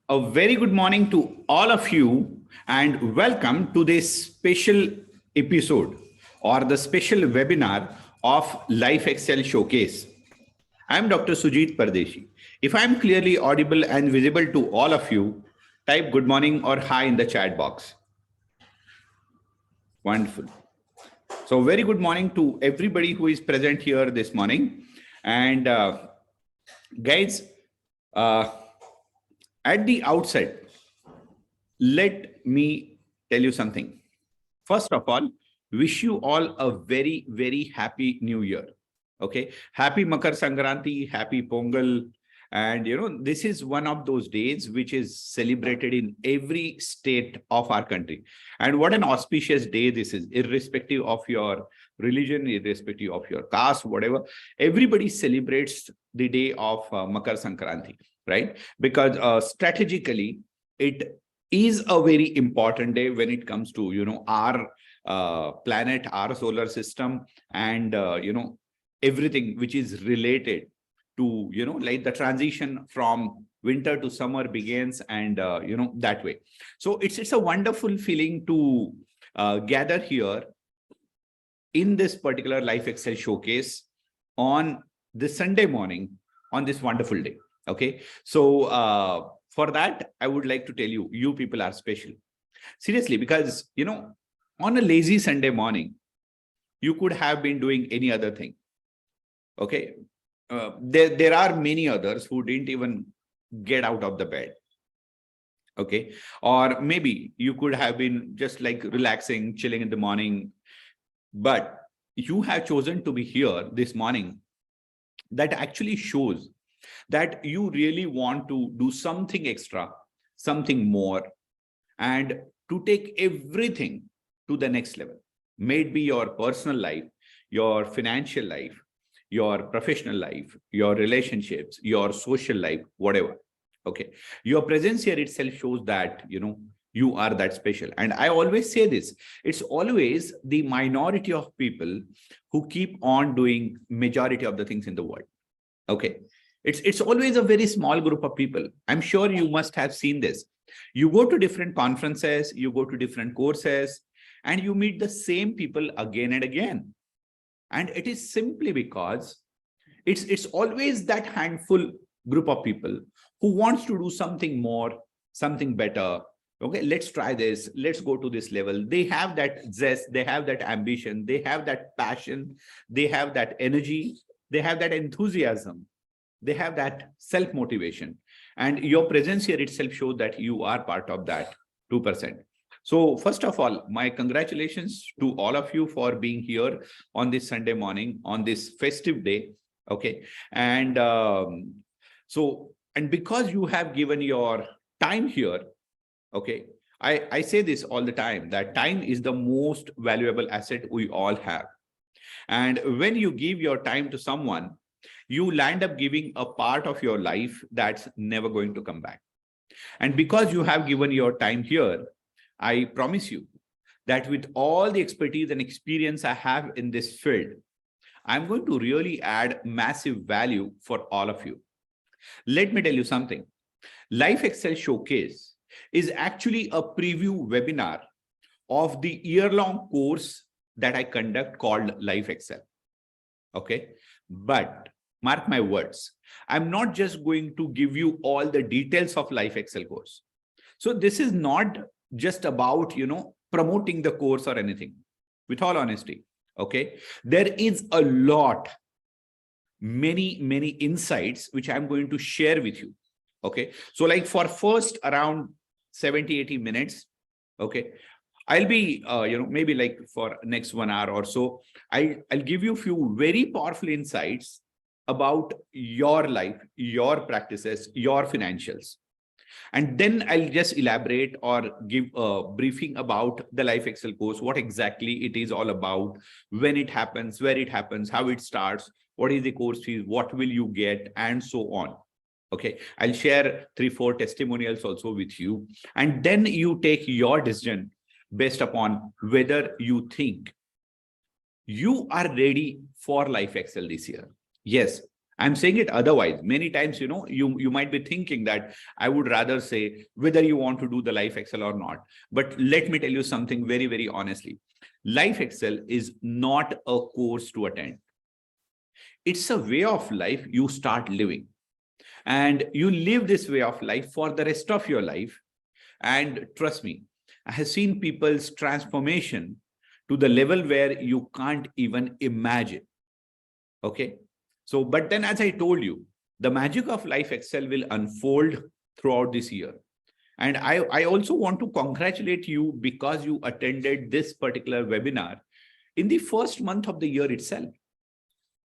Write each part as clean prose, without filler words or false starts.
A very good morning to all of you, and welcome to this special episode or the special webinar of LifeXL Showcase. I'm Dr. Sujit Pardeshi. If I'm clearly audible and visible to all of you, type good morning or hi in the chat box. Wonderful. So, very good morning to everybody who is present here this morning. And guys, uh, at the outset, let me tell you something. First of all, wish you all a very, very happy new year. Okay. Happy Makar Sankranti, happy Pongal. And this is one of those days which is celebrated in every state of our country. And what an auspicious day this is, irrespective of your religion, irrespective of your caste, whatever. Everybody celebrates the day of Makar Sankranti, right? Because strategically, it is a very important day when it comes to our planet, our solar system, and everything which is related to like the transition from winter to summer begins, and that way. So it's a wonderful feeling to gather here in this particular LifeXL showcase on this Sunday morning on this wonderful day. Okay, so for that, I would like to tell you, you people are special. Seriously, because, on a lazy Sunday morning, you could have been doing any other thing. Okay. There are many others who didn't even get out of the bed. Okay. Or maybe you could have been just like relaxing, chilling in the morning. But you have chosen to be here this morning. That actually shows that you really want to do something extra, something more, and to take everything to the next level. May it be your personal life, your financial life, your professional life, your relationships, your social life, whatever. Okay. Your presence here itself shows that, you are that special. And I always say this, it's always the minority of people who keep on doing majority of the things in the world. Okay. It's always a very small group of people. I'm sure you must have seen this. You go to different conferences, you go to different courses, and you meet the same people again and again. And it is simply because it's always that handful group of people who wants to do something more, something better. Okay, let's try this. Let's go to this level. They have that zest, they have that ambition, they have that passion, they have that energy, they have that enthusiasm. They have that self-motivation, and your presence here itself shows that you are part of that 2%. So first of all, my congratulations to all of you for being here on this Sunday morning, on this festive day. Okay. And and because you have given your time here, okay, I say this all the time, that time is the most valuable asset we all have. And when you give your time to someone, you land up giving a part of your life that's never going to come back. And because you have given your time here, I promise you that with all the expertise and experience I have in this field, I'm going to really add massive value for all of you. Let me tell you something. LifeXL Showcase is actually a preview webinar of the year-long course that I conduct called LifeXL. Okay. But mark my words, I'm not just going to give you all the details of LifeXL course. So this is not just about, promoting the course or anything, with all honesty. Okay. There is a lot, many insights, which I'm going to share with you. Okay. So like for first around 70-80 minutes, okay, I'll be, maybe like for next 1 hour or so, I'll give you a few very powerful insights about your life, your practices, your financials. And then I'll just elaborate or give a briefing about the LifeXL course, what exactly it is all about, when it happens, where it happens, how it starts, what is the course fees, what will you get, and so on. Okay, I'll share 3-4 testimonials also with you. And then you take your decision based upon whether you think you are ready for LifeXL this year. Yes, I'm saying it otherwise. Many times, you might be thinking that I would rather say whether you want to do the LifeXL or not. But let me tell you something very, very honestly. LifeXL is not a course to attend. It's a way of life you start living. And you live this way of life for the rest of your life. And trust me, I have seen people's transformation to the level where you can't even imagine. Okay. So, but then as I told you, the magic of LifeXL will unfold throughout this year. And I also want to congratulate you because you attended this particular webinar in the first month of the year itself.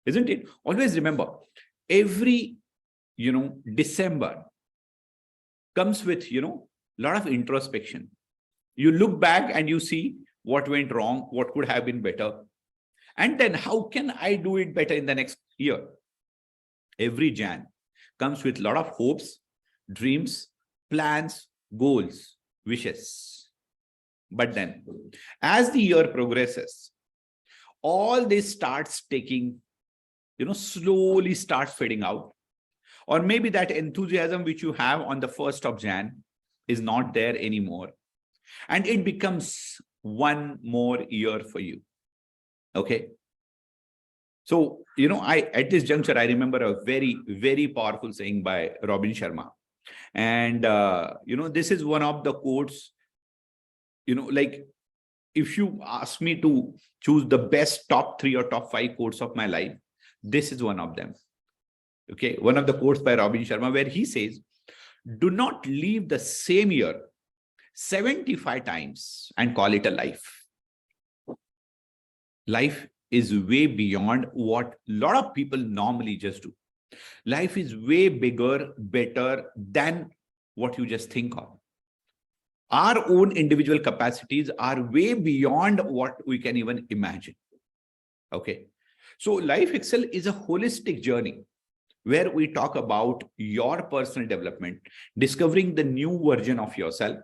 Isn't it? Always remember, every, December comes with, lot of introspection. You look back and you see what went wrong, what could have been better. And then how can I do it better in the next year? Every Jan comes with a lot of hopes, dreams, plans, goals, wishes. But then as the year progresses, all this starts taking, slowly starts fading out. Or maybe that enthusiasm which you have on the 1st of Jan is not there anymore. And it becomes one more year for you. Okay. So, at this juncture, I remember a very, very powerful saying by Robin Sharma. And, this is one of the quotes, like if you ask me to choose the best top 3 or top 5 quotes of my life, this is one of them. Okay. One of the quotes by Robin Sharma, where he says, do not leave the same year 75 times and call it a life. Life is way beyond what a lot of people normally just do. Life is way bigger, better than what you just think of. Our own individual capacities are way beyond what we can even imagine. Okay. So LifeXL is a holistic journey where we talk about your personal development, discovering the new version of yourself,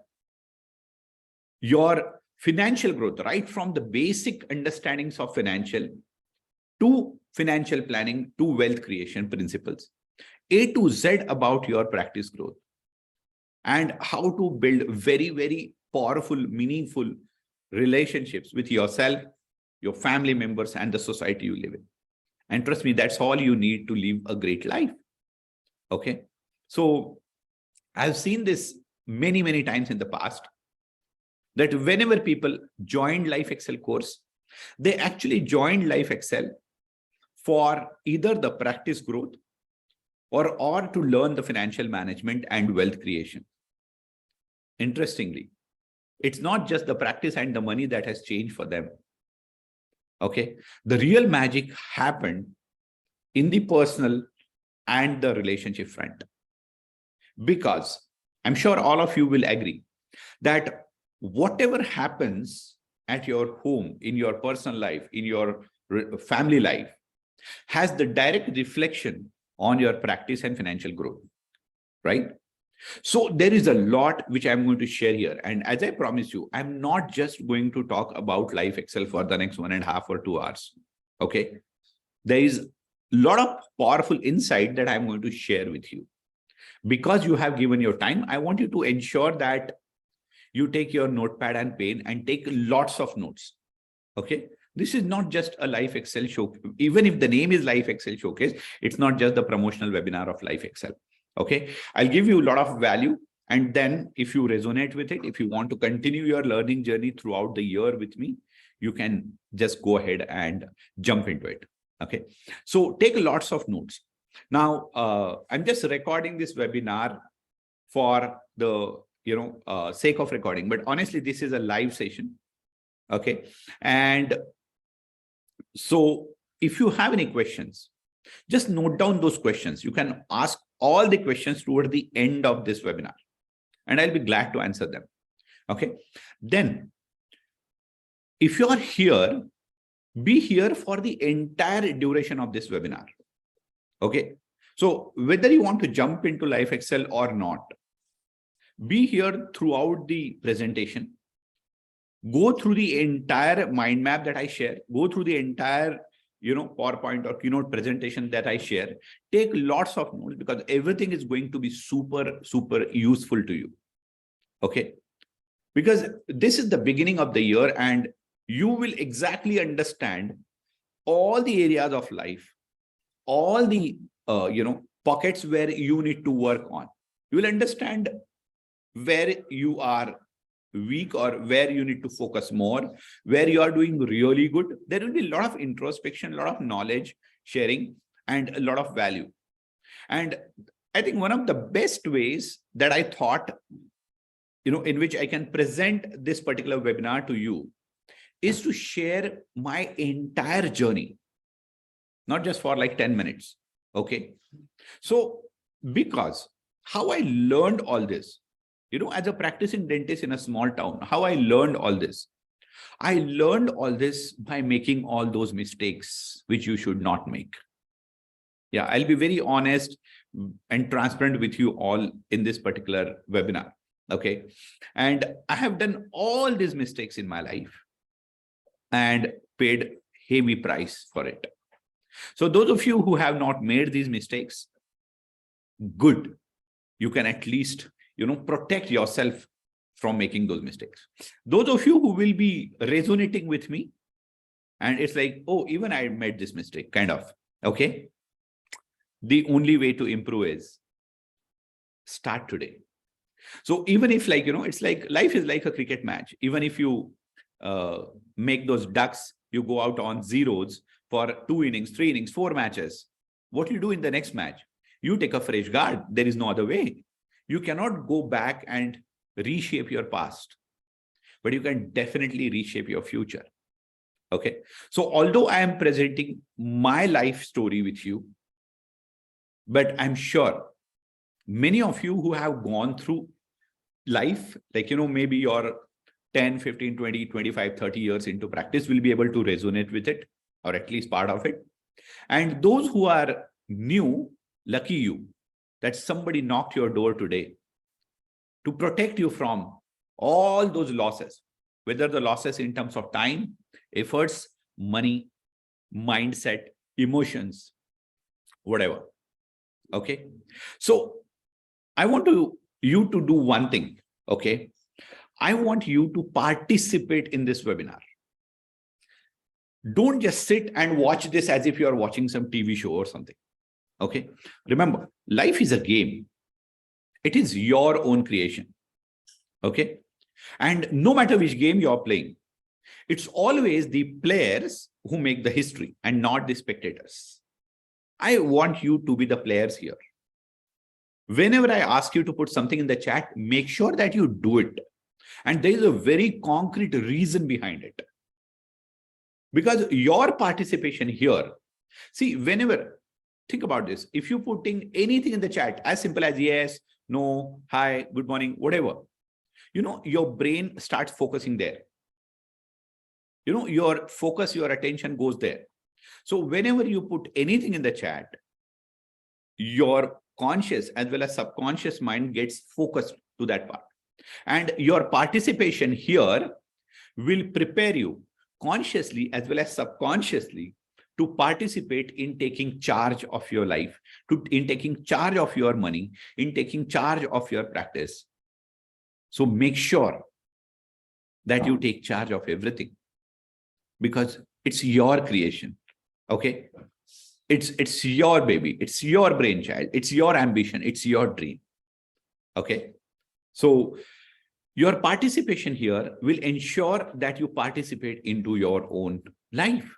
your financial growth, right from the basic understandings of financial to financial planning to wealth creation principles, A to Z about your practice growth, and how to build very, very powerful, meaningful relationships with yourself, your family members, and the society you live in. And trust me, that's all you need to live a great life. Okay. So I've seen this many, many times in the past, that whenever people joined LifeXL course, they actually joined LifeXL for either the practice growth or to learn the financial management and wealth creation. Interestingly, it's not just the practice and the money that has changed for them. Okay. The real magic happened in the personal and the relationship front. Because I'm sure all of you will agree that whatever happens at your home, in your personal life, in your family life, has the direct reflection on your practice and financial growth, right? So there is a lot which I'm going to share here. And as I promised you, I'm not just going to talk about LifeXL for the next 1.5 or 2 hours. Okay. There is a lot of powerful insight that I'm going to share with you. Because you have given your time, I want you to ensure that you take your notepad and pen and take lots of notes. Okay. This is not just a LifeXL show. Even if the name is LifeXL Showcase, it's not just the promotional webinar of LifeXL. Okay. I'll give you a lot of value. And then if you resonate with it, if you want to continue your learning journey throughout the year with me, you can just go ahead and jump into it. Okay. So take lots of notes. Now, I'm just recording this webinar for the sake of recording, but honestly, this is a live session. Okay. And so if you have any questions, just note down those questions. You can ask all the questions toward the end of this webinar, and I'll be glad to answer them. Okay. Then if you're here, be here for the entire duration of this webinar. Okay. So whether you want to jump into LifeXL or not, be here throughout the presentation. Go through the entire mind map that I share. Go through the entire, PowerPoint or keynote presentation that I share, take lots of notes, because everything is going to be super, super useful to you. Okay. Because this is the beginning of the year, and you will exactly understand all the areas of life, all the, pockets where you need to work on. You will understand where you are weak or where you need to focus more, where you are doing really good. There will be a lot of introspection, a lot of knowledge sharing, and a lot of value. And I think one of the best ways that I thought, in which I can present this particular webinar to you, is to share my entire journey, not just for like 10 minutes. Okay. So, because how I learned all this, as a practicing dentist in a small town, how I learned all this. I learned all this by making all those mistakes which you should not make. Yeah, I'll be very honest and transparent with you all in this particular webinar. Okay. And I have done all these mistakes in my life and paid heavy price for it. So those of you who have not made these mistakes, good. You can at least, protect yourself from making those mistakes. Those of you who will be resonating with me, and it's like, oh, even I made this mistake, kind of. Okay. The only way to improve is start today. So even if it's like life is like a cricket match. Even if you make those ducks, you go out on zeros for 2 innings, 3 innings, 4 matches. What do you do in the next match? You take a fresh guard. There is no other way. You cannot go back and reshape your past, but you can definitely reshape your future. Okay. So although I am presenting my life story with you, but I'm sure many of you who have gone through life, maybe your 10, 15, 20, 25, 30 years into practice will be able to resonate with it, or at least part of it. And those who are new, lucky you that somebody knocked your door today to protect you from all those losses, whether the losses in terms of time, efforts, money, mindset, emotions, whatever. Okay. So I want you to do one thing. Okay. I want you to participate in this webinar. Don't just sit and watch this as if you are watching some TV show or something. Okay. Remember, life is a game. It is your own creation. Okay. And no matter which game you're playing, it's always the players who make the history and not the spectators. I want you to be the players here. Whenever I ask you to put something in the chat, make sure that you do it. And there is a very concrete reason behind it. Because your participation here, see, whenever, think about this. If you putting anything in the chat, as simple as yes, no, hi, good morning, whatever, your brain starts focusing there. Your focus, your attention goes there. So whenever you put anything in the chat, your conscious as well as subconscious mind gets focused to that part. And your participation here will prepare you consciously as well as subconsciously to participate in taking charge of your life, in taking charge of your money, in taking charge of your practice. So make sure that you take charge of everything, because it's your creation. Okay. It's your baby. It's your brainchild. It's your ambition. It's your dream. Okay. So your participation here will ensure that you participate into your own life.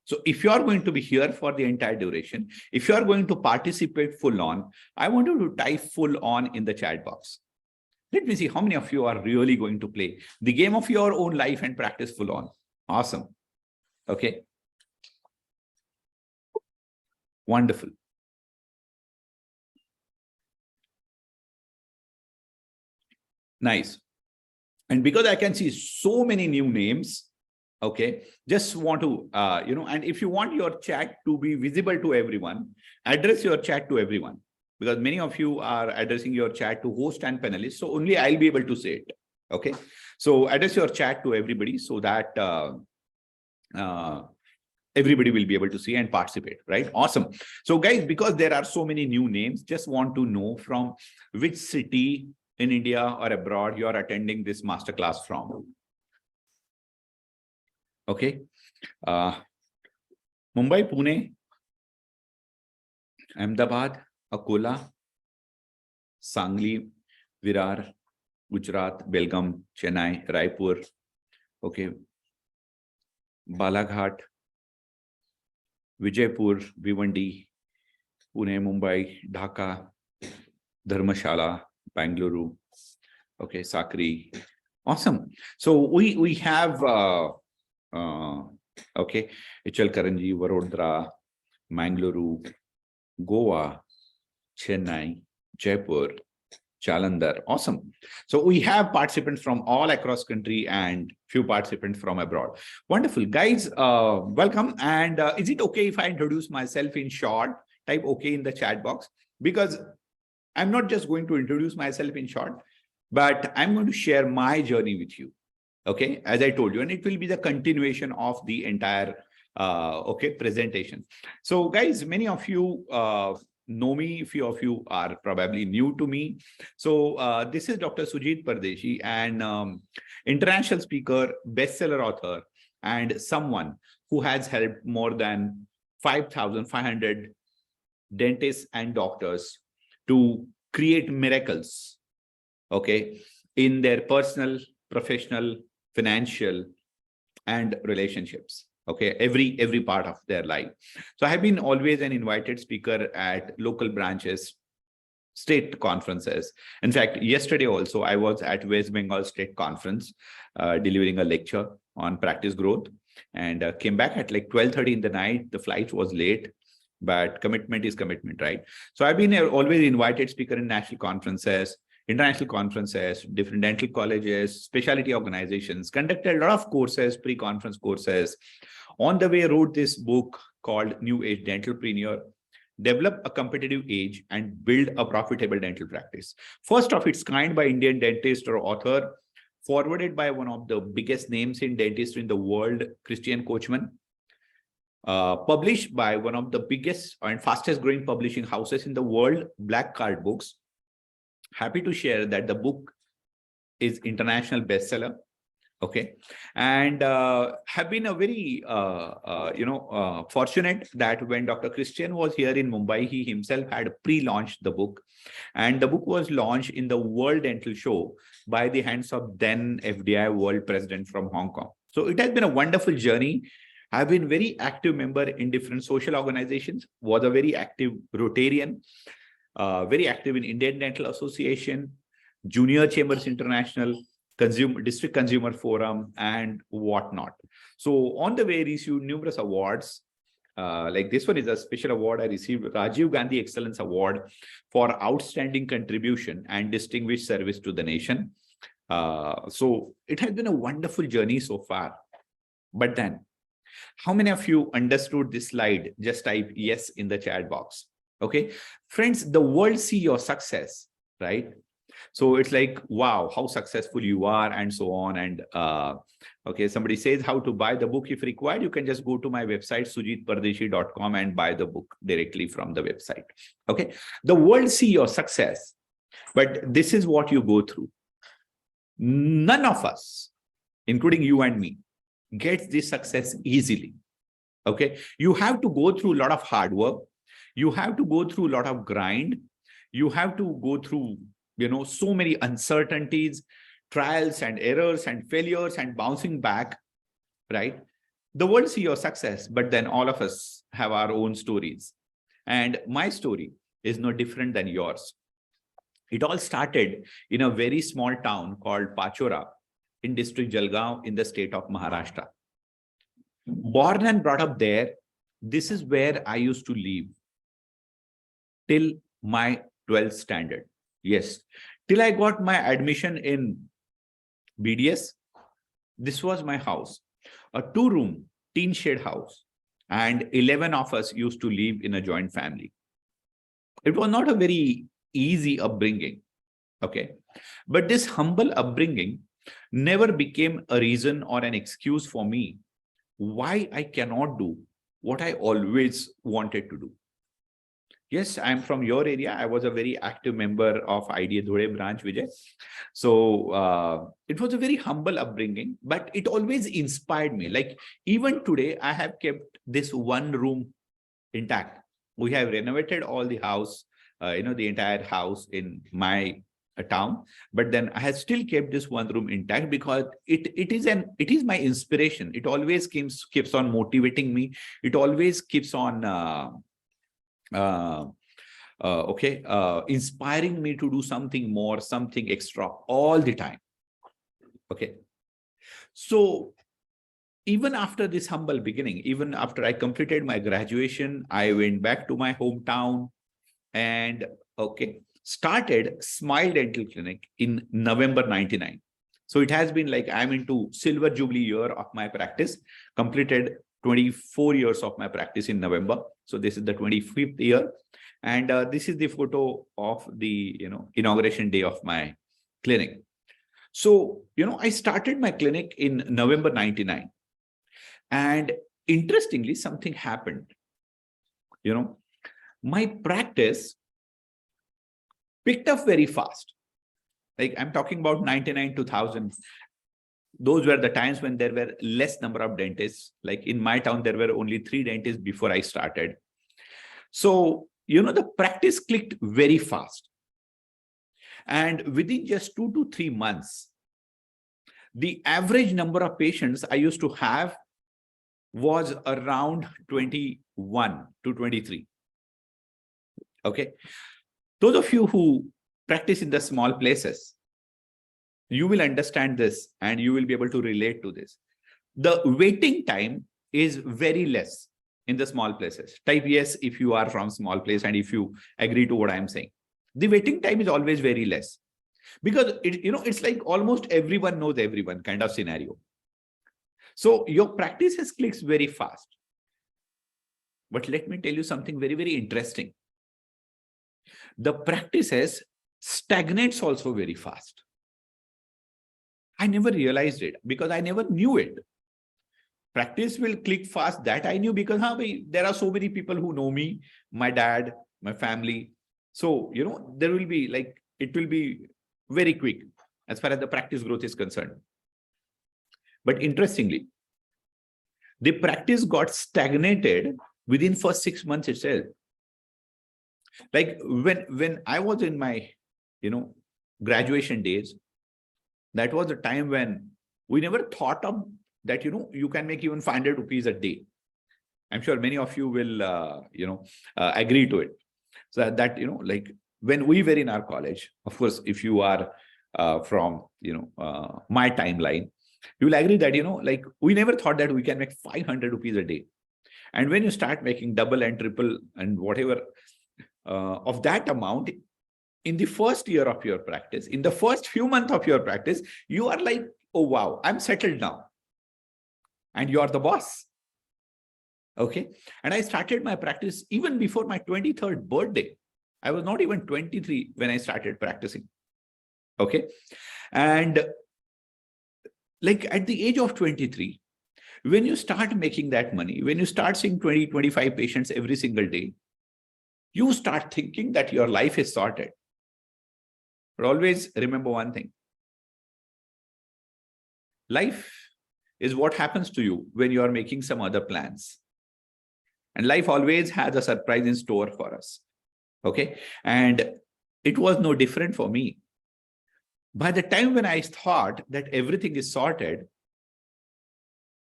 So if you are going to be here for the entire duration, if you are going to participate full on, I want you to type full on in the chat box. Let me see how many of you are really going to play the game of your own life and practice full on. Awesome. Okay. Wonderful. Nice. And because I can see so many new names, okay, just want to, and if you want your chat to be visible to everyone, address your chat to everyone, because many of you are addressing your chat to host and panelists. So only I'll be able to say it. Okay. So address your chat to everybody so that everybody will be able to see and participate, right? Awesome. So guys, because there are so many new names, just want to know from which city in India or abroad you are attending this masterclass from. Okay. Mumbai, Pune, Ahmedabad, Akola, Sangli, Virar, Gujarat, Belgaum, Chennai, Raipur, okay, Balaghat, Vijaypur, Bhiwandi, Pune, Mumbai, Dhaka, Dharmashala, Bangalore, okay, Sakri. Awesome. So we have okay, Ichal Karanji, Vadodara, Mangaluru, Goa, Chennai, Jaipur, Jalandhar. Awesome. So we have participants from all across country and few participants from abroad. Wonderful. Guys, welcome. And is it okay if I introduce myself in short? Type okay in the chat box, because I'm not just going to introduce myself in short, but I'm going to share my journey with you. Okay, as I told you, and it will be the continuation of the entire okay presentation. So guys, many of you know me, few of you are probably new to me. So this is Dr. Sujit Pardeshi, an international speaker, bestseller author, and someone who has helped more than 5,500 dentists and doctors to create miracles, okay, in their personal, professional, financial, and relationships, okay, every part of their life. So I have been always an invited speaker at local branches, state conferences. In fact, yesterday also I was at West Bengal State Conference delivering a lecture on practice growth, and came back at like 12:30 in the night. The flight was late, but commitment is commitment, right? So I've been always invited speaker in national conferences, international conferences, different dental colleges, specialty organizations, conducted a lot of courses, pre-conference courses. On the way, wrote this book called New Age Dentalpreneur, Develop a Competitive Age and Build a Profitable Dental Practice. First of its kind by Indian dentist or author, forwarded by one of the biggest names in dentistry in the world, Christian Coachman. Published by one of the biggest and fastest growing publishing houses in the world, Black Card Books. Happy to share that the book is international bestseller, okay, and have been a very fortunate that when Dr. Christian was here in Mumbai, he himself had pre-launched the book, and the book was launched in the World Dental Show by the hands of then FDI World President from Hong Kong. So it has been a wonderful journey. I've been very active member in different social organizations, was a very active Rotarian, very active in Indian Dental Association, Junior Chambers International, District Consumer Forum, and whatnot. So on the way, received numerous awards. Like this one is a special award I received, Rajiv Gandhi Excellence Award for outstanding contribution and distinguished service to the nation. So it has been a wonderful journey so far. But then, how many of you understood this slide? Just type yes in the chat box. Okay, friends, the world see your success, right? So it's like, wow, how successful you are, and so on. And okay, somebody says how to buy the book. If required, you can just go to my website, sujitpardeshi.com, and buy the book directly from the website. Okay, the world see your success, but this is what you go through. None of us, including you and me, gets this success easily. Okay, you have to go through a lot of hard work. You have to go through a lot of grind. You have to go through, so many uncertainties, trials and errors and failures and bouncing back, right? The world see your success, but then all of us have our own stories. And my story is no different than yours. It all started in a very small town called Pachora in district Jalgaon in the state of Maharashtra. Born and brought up there, this is where I used to live till my 12th standard. Yes, till I got my admission in BDS, this was my house, a 2-room tin shed house, and 11 of us used to live in a joint family. It was not a very easy upbringing, okay? But this humble upbringing never became a reason or an excuse for me why I cannot do what I always wanted to do. Yes, I'm from your area. I was a very active member of IDA Dhule branch, Vijay. So it was a very humble upbringing, but it always inspired me. Like even today, I have kept this one room intact. We have renovated all the house, the entire house in my town, but then I have still kept this one room intact because it is my inspiration. It always keeps on motivating me. It always keeps on inspiring me to do something more, something extra all the time. Okay. So even after this humble beginning, even after I completed my graduation, I went back to my hometown and started Smile Dental Clinic in November 99. So it has been like I'm into silver jubilee year of my practice, completed 24 years of my practice in November. So this is the 25th year. And this is the photo of the, inauguration day of my clinic. So, I started my clinic in November 99. And interestingly, something happened. My practice picked up very fast. Like I'm talking about 99, 2000. Those were the times when there were less number of dentists. Like in my town, there were only 3 dentists before I started. So, the practice clicked very fast. And within just 2 to 3 months, the average number of patients I used to have was around 21 to 23. Okay. Those of you who practice in the small places, you will understand this and you will be able to relate to this. The waiting time is very less in the small places. Type yes if you are from small place and if you agree to what I'm saying. The waiting time is always very less because it's like almost everyone knows everyone kind of scenario. So your practice has clicks very fast. But let me tell you something very, very interesting. The practices stagnates also very fast. I never realized it because I never knew it. Practice will click fast, that I knew because there are so many people who know me, my dad, my family. So, there will be like, it will be very quick as far as the practice growth is concerned. But interestingly, the practice got stagnated within first 6 months itself. Like when I was in my, graduation days, that was a time when we never thought of that, you can make even 500 rupees a day. I'm sure many of you will, agree to it. So that, like when we were in our college, of course, if you are from, my timeline, you will agree that, like we never thought that we can make 500 rupees a day. And when you start making double and triple and whatever of that amount, in the first year of your practice, in the first few months of your practice, you are like, oh, wow, I'm settled now. And you are the boss. Okay. And I started my practice even before my 23rd birthday. I was not even 23 when I started practicing. Okay. And like at the age of 23, when you start making that money, when you start seeing 20, 25 patients every single day, you start thinking that your life is sorted. But always remember one thing. Life is what happens to you when you are making some other plans. And life always has a surprise in store for us. Okay. And it was no different for me. By the time when I thought that everything is sorted,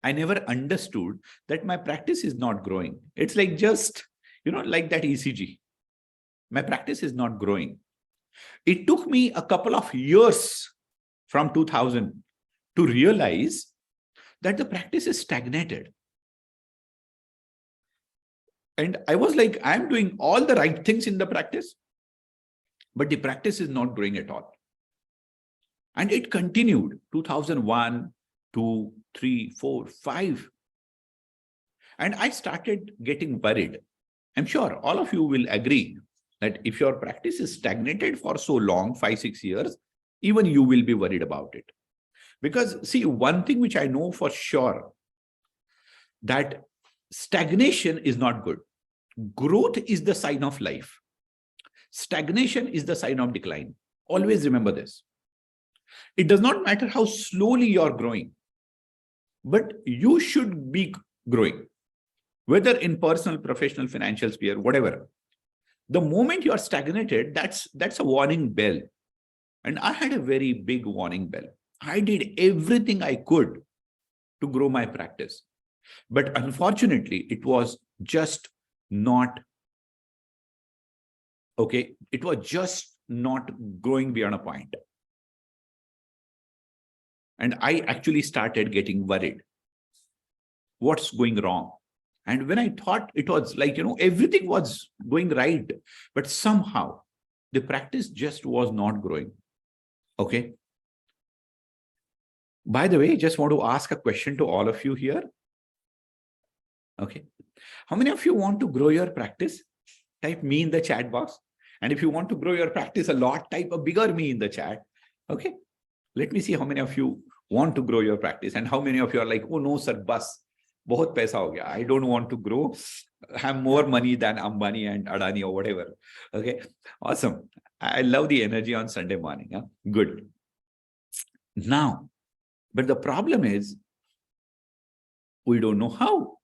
I never understood that my practice is not growing. It's like just, like that ECG. My practice is not growing. It took me a couple of years from 2000 to realize that the practice is stagnated. And I was like, I'm doing all the right things in the practice, but the practice is not growing at all. And it continued 2001, 2, 3, 4, 5. And I started getting worried. I'm sure all of you will agree that if your practice is stagnated for so long, 5, 6 years, even you will be worried about it. Because see, one thing which I know for sure, that stagnation is not good. Growth is the sign of life. Stagnation is the sign of decline. Always remember this. It does not matter how slowly you're growing, but you should be growing, whether in personal, professional, financial sphere, whatever. The moment you are stagnated, that's a warning bell. And I had a very big warning bell. I did everything I could to grow my practice. But unfortunately, it was just not okay. It was just not growing beyond a point. And I actually started getting worried. What's going wrong? And when I thought it was like, everything was going right, but somehow the practice just was not growing. Okay. By the way, just want to ask a question to all of you here. Okay. How many of you want to grow your practice? Type me in the chat box. And if you want to grow your practice a lot, type a bigger me in the chat. Okay. Let me see how many of you want to grow your practice and how many of you are like, oh no, sir, bus, bahut paisa ho gaya. I don't want to grow, have more money than Ambani and Adani or whatever. Okay. Awesome. I love the energy on Sunday morning. Huh? Good. Now, but the problem is we don't know how,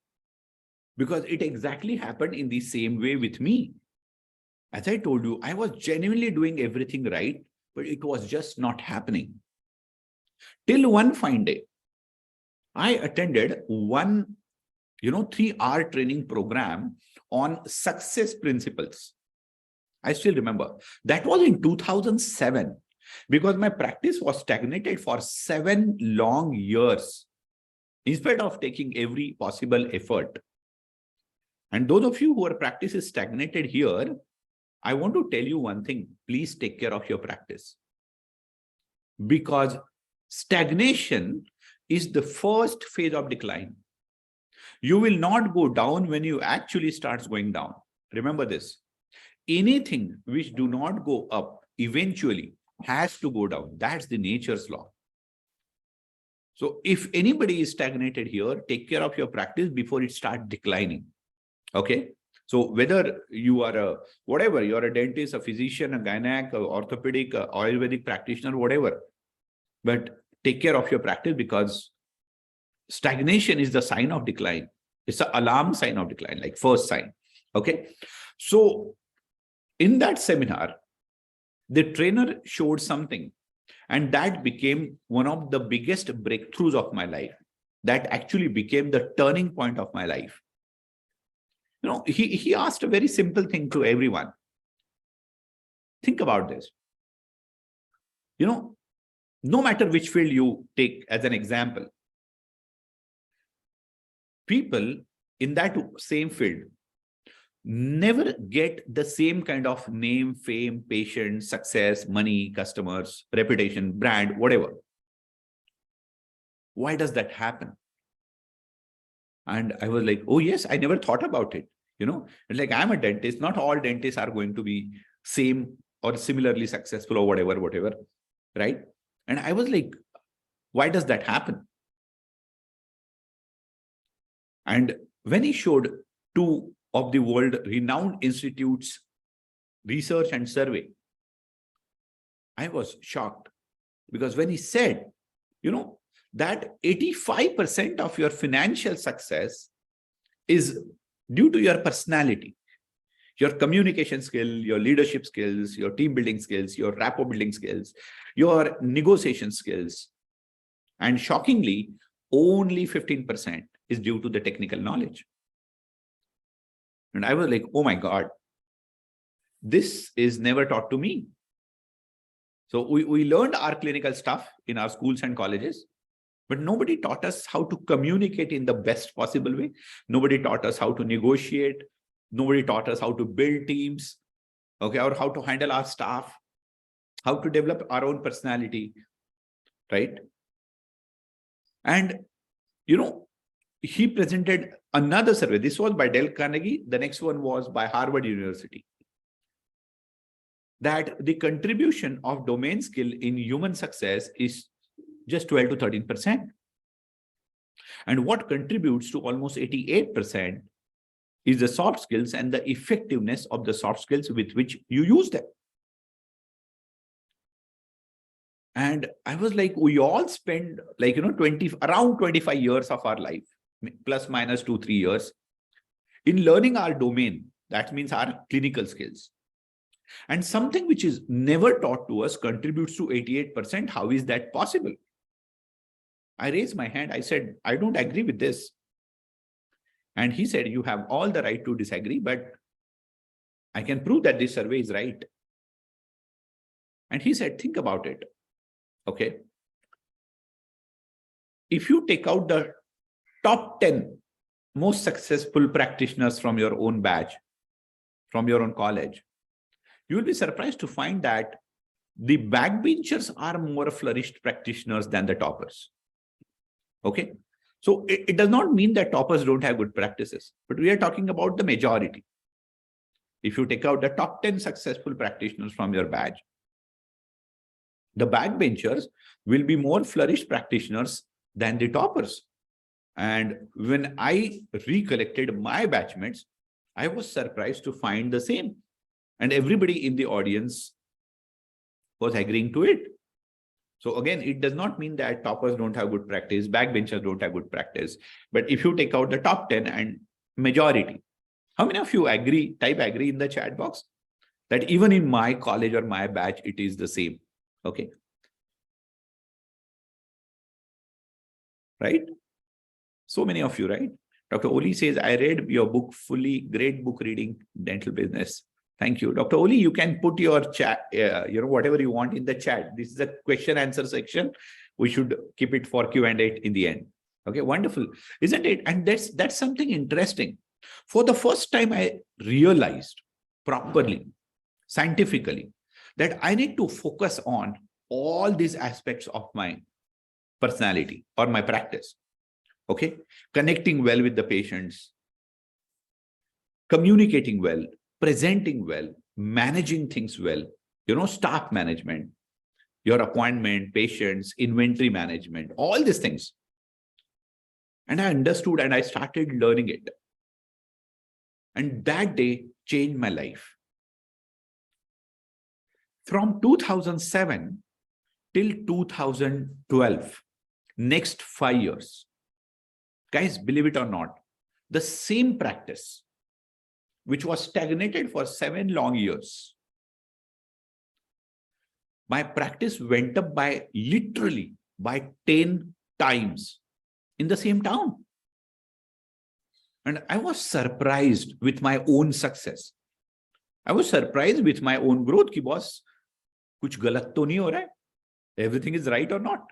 because it exactly happened in the same way with me. As I told you, I was genuinely doing everything right, but it was just not happening. Till one fine day, I attended one, 3-hour training program on success principles. I still remember. That was in 2007, because my practice was stagnated for 7 long years, in spite of taking every possible effort. And those of you who are practice is stagnated here, I want to tell you one thing. Please take care of your practice. Because stagnation is the first phase of decline. You will not go down when you actually starts going down. Remember this. Anything which do not go up eventually has to go down. That's the nature's law. So if anybody is stagnated here, take care of your practice before it starts declining. Okay. So whether you are whatever, you're a dentist, a physician, a gynec, a orthopedic, a Ayurvedic practitioner, whatever, but take care of your practice, because stagnation is the sign of decline. It's an alarm sign of decline, like first sign. Okay. So in that seminar, the trainer showed something, and that became one of the biggest breakthroughs of my life. That actually became the turning point of my life. He asked a very simple thing to everyone. Think about this. No matter which field you take as an example, people in that same field never get the same kind of name, fame, patience, success, money, customers, reputation, brand, whatever. Why does that happen? And I was like, oh yes, I never thought about it. Like, I'm a dentist. Not all dentists are going to be same or similarly successful or whatever, right? And I was like, why does that happen? And when he showed 2 of the world renowned institutes research and survey, I was shocked, because when he said, that 85% of your financial success is due to your personality, your communication skill, your leadership skills, your team building skills, your rapport building skills, your negotiation skills. And shockingly, only 15% is due to the technical knowledge. And I was like, oh my God, this is never taught to me. So we learned our clinical stuff in our schools and colleges, but nobody taught us how to communicate in the best possible way. Nobody taught us how to negotiate. Nobody taught us how to build teams, okay, or how to handle our staff, how to develop our own personality, right? And, he presented another survey. This was by Dale Carnegie. The next one was by Harvard University. That the contribution of domain skill in human success is just 12 to 13%. And what contributes to almost 88% is the soft skills and the effectiveness of the soft skills with which you use them. And I was like, we all spend like, around 25 years of our life, plus minus 2-3 years, in learning our domain. That means our clinical skills. And something which is never taught to us contributes to 88%. How is that possible? I raised my hand. I said, I don't agree with this. And he said, you have all the right to disagree, but I can prove that this survey is right. And he said, think about it. Okay. If you take out the top 10 most successful practitioners from your own batch, from your own college, you will be surprised to find that the backbenchers are more flourished practitioners than the toppers. Okay. So it does not mean that toppers don't have good practices, but we are talking about the majority. If you take out the top 10 successful practitioners from your batch, the backbenchers will be more flourished practitioners than the toppers. And when I recollected my batchmates, I was surprised to find the same. And everybody in the audience was agreeing to it. So again, it does not mean that toppers don't have good practice, backbenchers don't have good practice. But if you take out the top 10 and majority, how many of you agree, type agree in the chat box, that even in my college or my batch, it is the same? Okay. Right? So many of you, right? Dr. Oli says, I read your book fully. Great book reading, dental business. Thank you. Dr. Oli, you can put your chat, whatever you want in the chat. This is a question answer section. We should keep it for Q&A in the end. Okay, wonderful. Isn't it? And that's something interesting. For the first time, I realized properly, scientifically, that I need to focus on all these aspects of my personality or my practice. Okay, connecting well with the patients, communicating well, presenting well, managing things well, staff management, your appointment, patients, inventory management, all these things. And I understood and I started learning it. And that day changed my life. From 2007 till 2012, next 5 years, guys, believe it or not, the same practice, which was stagnated for 7 long years, my practice went up by literally by 10 times in the same town. And I was surprised with my own success. I was surprised with my own growth. Ki boss, kuch galat to nahi ho raha hai. Everything is right or not.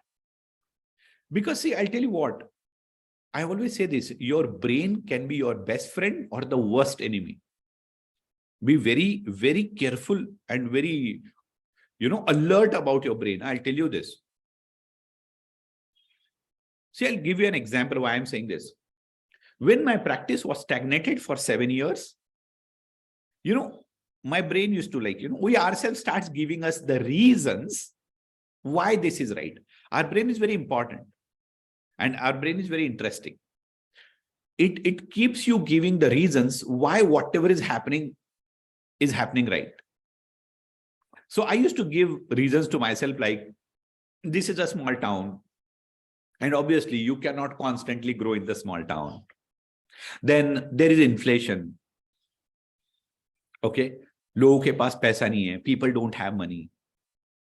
Because see, I'll tell you what, I always say this, your brain can be your best friend or the worst enemy. Be very, very careful and very, alert about your brain. I'll tell you this. See, I'll give you an example why I'm saying this. When my practice was stagnated for 7 years, my brain used to we ourselves starts giving us the reasons why this is right. Our brain is very important and our brain is very interesting. It keeps you giving the reasons why whatever is happening right. So I used to give reasons to myself like, this is a small town. And obviously you cannot constantly grow in the small town. Then there is inflation. Okay. Logo ke paas paisa nahi hai. People don't have money.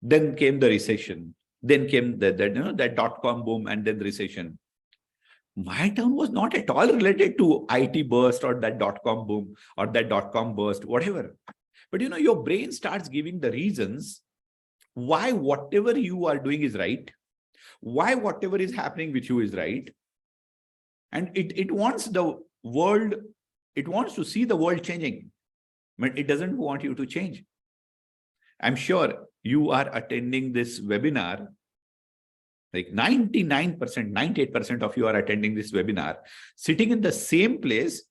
Then came the recession. Then came that dot-com boom and then recession. My town was not at all related to IT burst or that dot-com boom or that dot-com burst, whatever. But your brain starts giving the reasons why whatever you are doing is right, why whatever is happening with you is right. And it wants the world, it wants to see the world changing, but it doesn't want you to change. I'm sure you are attending this webinar, like 99%, 98% of you are attending this webinar, sitting in the same place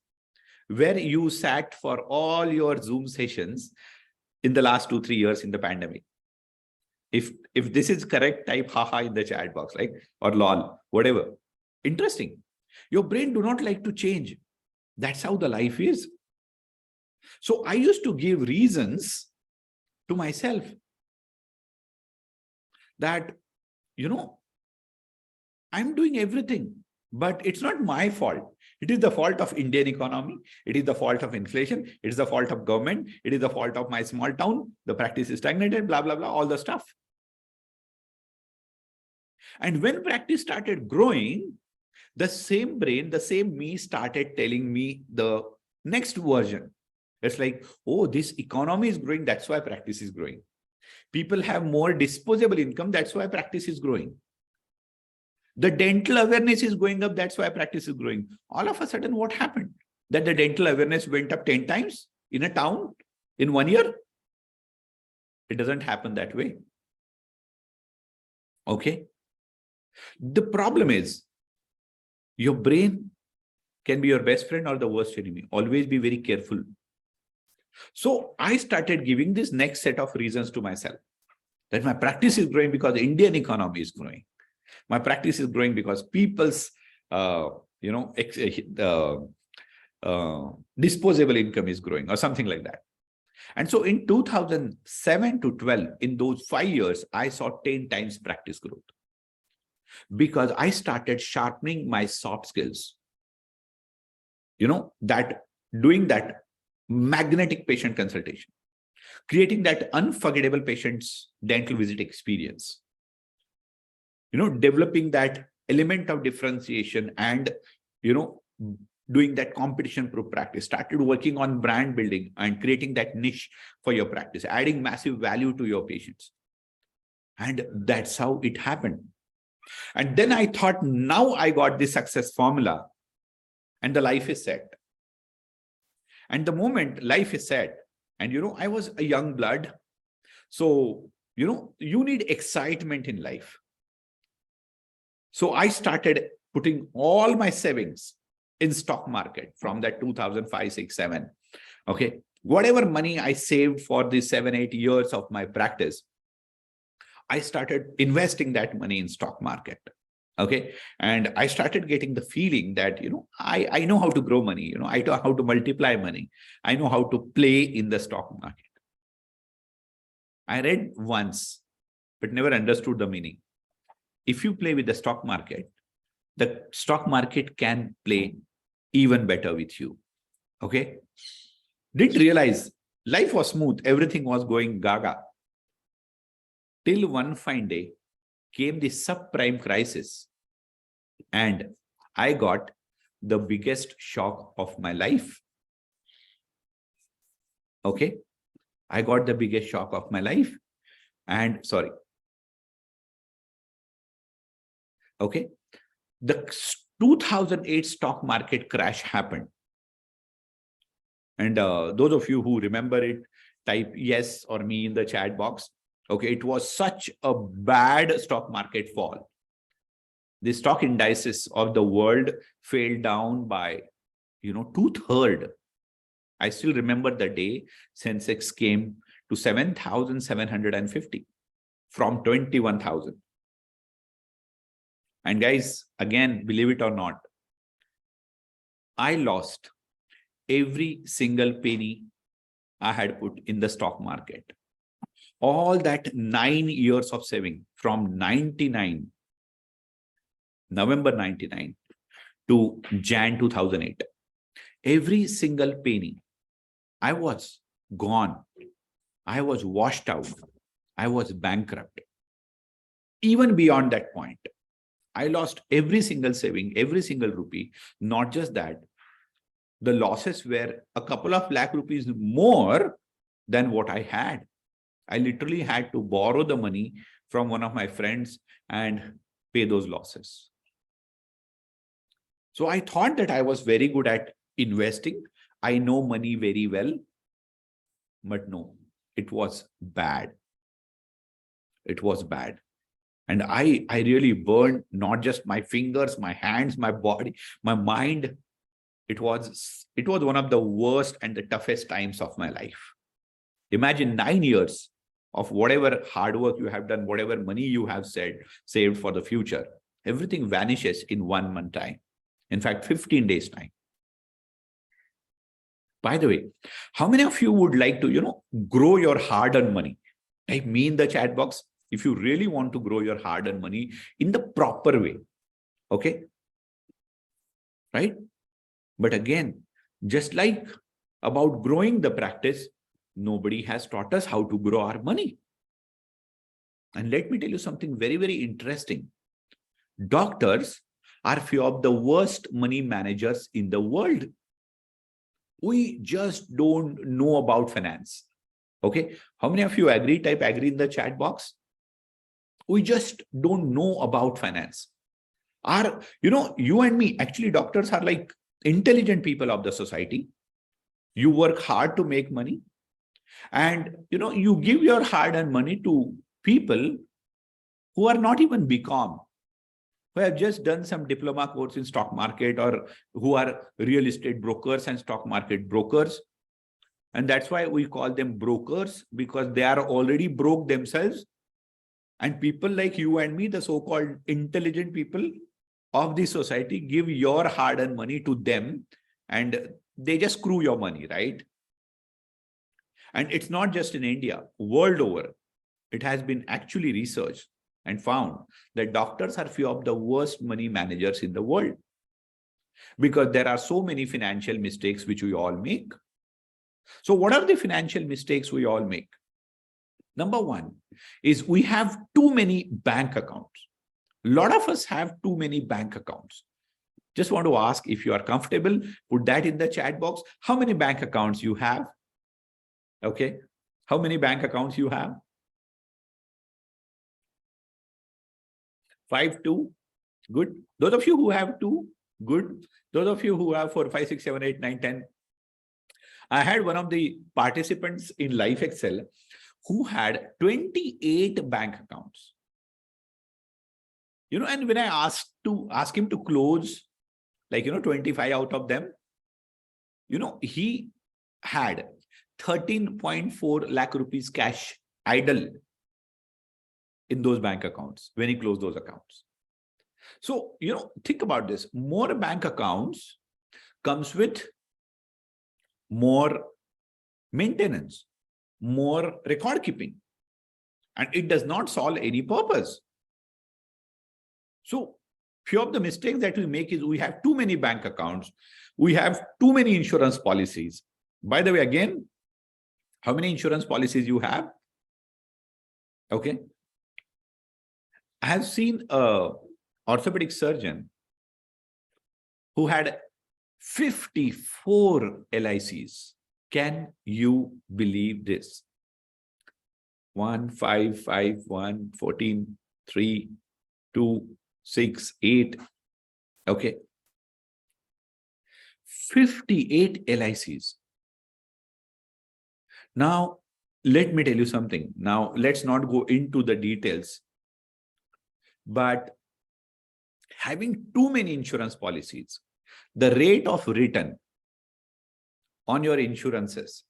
where you sat for all your Zoom sessions in the last 2-3 years in the pandemic. If this is correct, type haha in the chat box, or lol, whatever. Interesting. Your brain do not like to change. That's how the life is. So I used to give reasons to myself that, I'm doing everything, but it's not my fault. It is the fault of Indian economy. It is the fault of inflation. It is the fault of government. It is the fault of my small town. The practice is stagnated, blah, blah, blah, all the stuff. And when practice started growing, the same brain, the same me started telling me the next version. It's like, oh, this economy is growing. That's why practice is growing. People have more disposable income. That's why practice is growing. The dental awareness is going up. That's why practice is growing. All of a sudden, what happened? That the dental awareness went up 10 times in a town in 1 year? It doesn't happen that way. Okay. The problem is your brain can be your best friend or the worst enemy. Always be very careful. So I started giving this next set of reasons to myself that my practice is growing because the Indian economy is growing. My practice is growing because people's, disposable income is growing or something like that. And so in 2007 to 12, in those 5 years, I saw 10 times practice growth because I started sharpening my soft skills. That doing that magnetic patient consultation, creating that unforgettable patient's dental visit experience, developing that element of differentiation and, doing that competition-proof practice, started working on brand building and creating that niche for your practice, adding massive value to your patients. And that's how it happened. And then I thought, now I got the success formula and the life is set. And the moment life is set, and, I was a young blood. So, you need excitement in life. So I started putting all my savings in stock market from that 2005, 6, 7. Okay. Whatever money I saved for the 7, 8 years of my practice, I started investing that money in stock market. Okay. And I started getting the feeling that, I know how to grow money. I know how to multiply money. I know how to play in the stock market. I read once, but never understood the meaning. If you play with the stock market can play even better with you. Okay. Didn't realize life was smooth. Everything was going gaga. Till one fine day came the subprime crisis. And I got the biggest shock of my life. Okay. I got the biggest shock of my life. And sorry. Okay. The 2008 stock market crash happened. And those of you who remember it, type yes or me in the chat box. Okay. It was such a bad stock market fall. The stock indices of the world fell down by, 2/3. I still remember the day Sensex came to 7,750 from 21,000. And guys, again, believe it or not, I lost every single penny I had put in the stock market. All that 9 years of saving from November 99 to Jan 2008, every single penny, I was gone. I was washed out. I was bankrupt. Even beyond that point, I lost every single saving, every single rupee. Not just that, the losses were a couple of lakh rupees more than what I had. I literally had to borrow the money from one of my friends and pay those losses. So I thought that I was very good at investing. I know money very well, but no, it was bad. It was bad. And I really burned not just my fingers, my hands, my body, my mind. It was one of the worst and the toughest times of my life. Imagine 9 years of whatever hard work you have done, whatever money you have saved for the future. Everything vanishes in 1 month time. In fact, 15 days time. By the way, how many of you would like to, grow your hard-earned money? Type me in the chat box if you really want to grow your hard-earned money in the proper way. Okay? Right? But again, just like about growing the practice, nobody has taught us how to grow our money. And let me tell you something very, very interesting. Doctors are few of the worst money managers in the world. We just don't know about finance. Okay. How many of you agree? Type agree in the chat box. We just don't know about finance. You and me, actually, doctors are like intelligent people of the society. You work hard to make money, and you give your hard-earned money to people who are not even BCom, who have just done some diploma course in stock market, or who are real estate brokers and stock market brokers. And that's why we call them brokers, because they are already broke themselves. And people like you and me, the so-called intelligent people of the society, give your hard-earned money to them, and they just screw your money, right? And it's not just in India, world over. It has been actually researched and found that doctors are few of the worst money managers in the world, because there are so many financial mistakes which we all make. So what are the financial mistakes we all make? Number one is we have too many bank accounts. A lot of us have too many bank accounts. Just want to ask, if you are comfortable, put that in the chat box. How many bank accounts you have? Okay. How many bank accounts you have? 5, 2. Good. Those of you who have 2, good. Those of you who have 4, 5, 6, 7, 8, 9, 10. I had one of the participants in LifeXL who had 28 bank accounts. And when I ask him to close, 25 out of them, he had 13.4 lakh rupees cash idle in those bank accounts when he closed those accounts. So, think about this. More bank accounts comes with more maintenance, more record keeping, and it does not solve any purpose. So, few of the mistakes that we make is we have too many bank accounts. We have too many insurance policies. By the way, again, how many insurance policies you have? Okay. I have seen a orthopedic surgeon who had 54 LICs. Can you believe this? 1, 5, 5, 1, 14, 3, 2, 6, 8. Okay. 58 LICs. Now, let me tell you something. Now, let's not go into the details. But having too many insurance policies, the rate of return on your insurances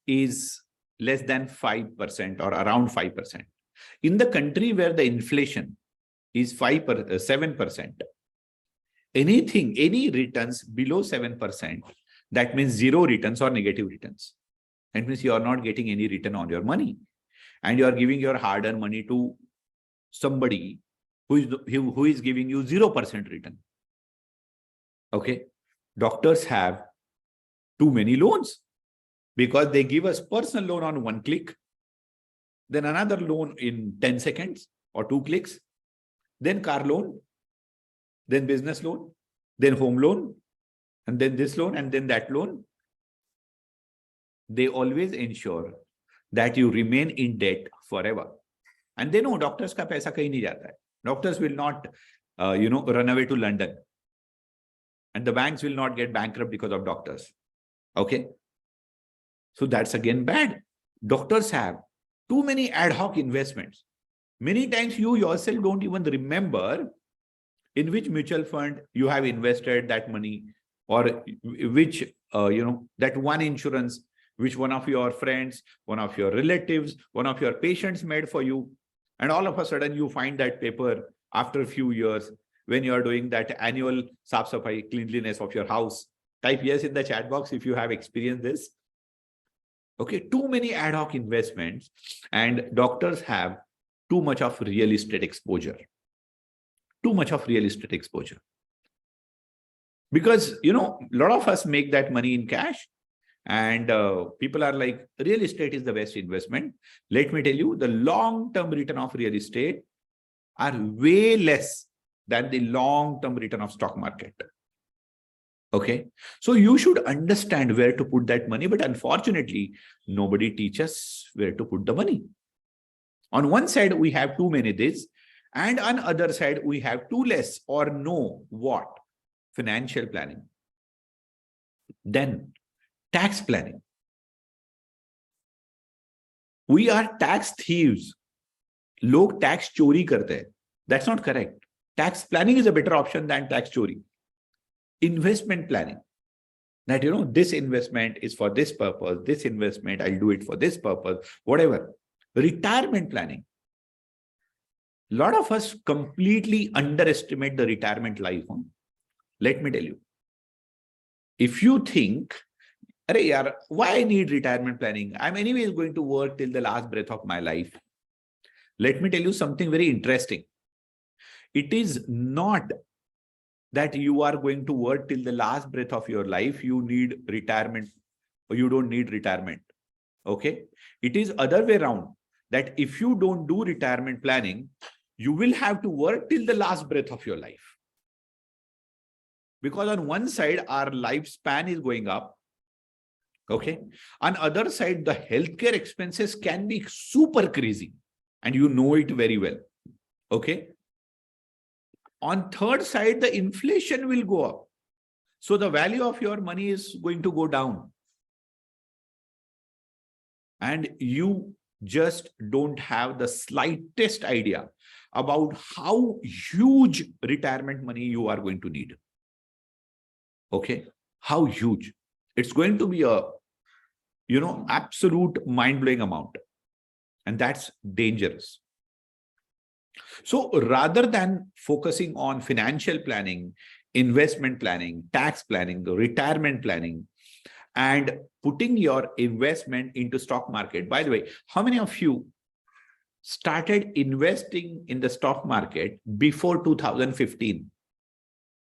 is less than 5% or around 5%. In the country where the inflation is 7%, any returns below 7%, that means zero returns or negative returns. That means you are not getting any return on your money, and you are giving your hard-earned money to somebody who is giving you 0% return. Okay. Doctors have too many loans, because they give us personal loan on 1 click, then another loan in 10 seconds or 2 clicks, then car loan, then business loan, then home loan, and then this loan, and then that loan. They always ensure that you remain in debt forever. And they know doctors ka paisa kahin nahi jata hai. Doctors will not, run away to London. And the banks will not get bankrupt because of doctors. Okay. So that's again bad. Doctors have too many ad hoc investments. Many times you yourself don't even remember in which mutual fund you have invested that money, or which, that one insurance, which one of your friends, one of your relatives, one of your patients made for you. And all of a sudden you find that paper after a few years when you are doing that annual saaf safai, cleanliness of your house. Type yes in the chat box if you have experienced this. Okay, too many ad hoc investments, and doctors have too much of real estate exposure. Too much of real estate exposure. Because, a lot of us make that money in cash, and people are like, real estate is the best investment. Let me tell you, the long-term return of real estate are way less than the long-term return of stock market. Okay, so you should understand where to put that money, but unfortunately, nobody teaches where to put the money. On one side, we have too many this, and on other side, we have too less or no what? Financial planning. Then tax planning. We are tax thieves. Log tax chori karte hai. That's not correct. Tax planning is a better option than tax chori. Investment planning. That, this investment is for this purpose. This investment, I'll do it for this purpose, whatever. Retirement planning. A lot of us completely underestimate the retirement life. Let me tell you. If you think, why I need retirement planning? I'm anyways going to work till the last breath of my life. Let me tell you something very interesting. It is not that you are going to work till the last breath of your life. You need retirement or you don't need retirement. Okay. It is other way around, that if you don't do retirement planning, you will have to work till the last breath of your life. Because on one side, our lifespan is going up. Okay. On other side, the healthcare expenses can be super crazy, and you know it very well. Okay. On third side, the inflation will go up. So the value of your money is going to go down. And you just don't have the slightest idea about how huge retirement money you are going to need. Okay. How huge. It's going to be a, absolute mind-blowing amount. And that's dangerous. So rather than focusing on financial planning, investment planning, tax planning, retirement planning, and putting your investment into stock market. By the way, how many of you started investing in the stock market before 2015?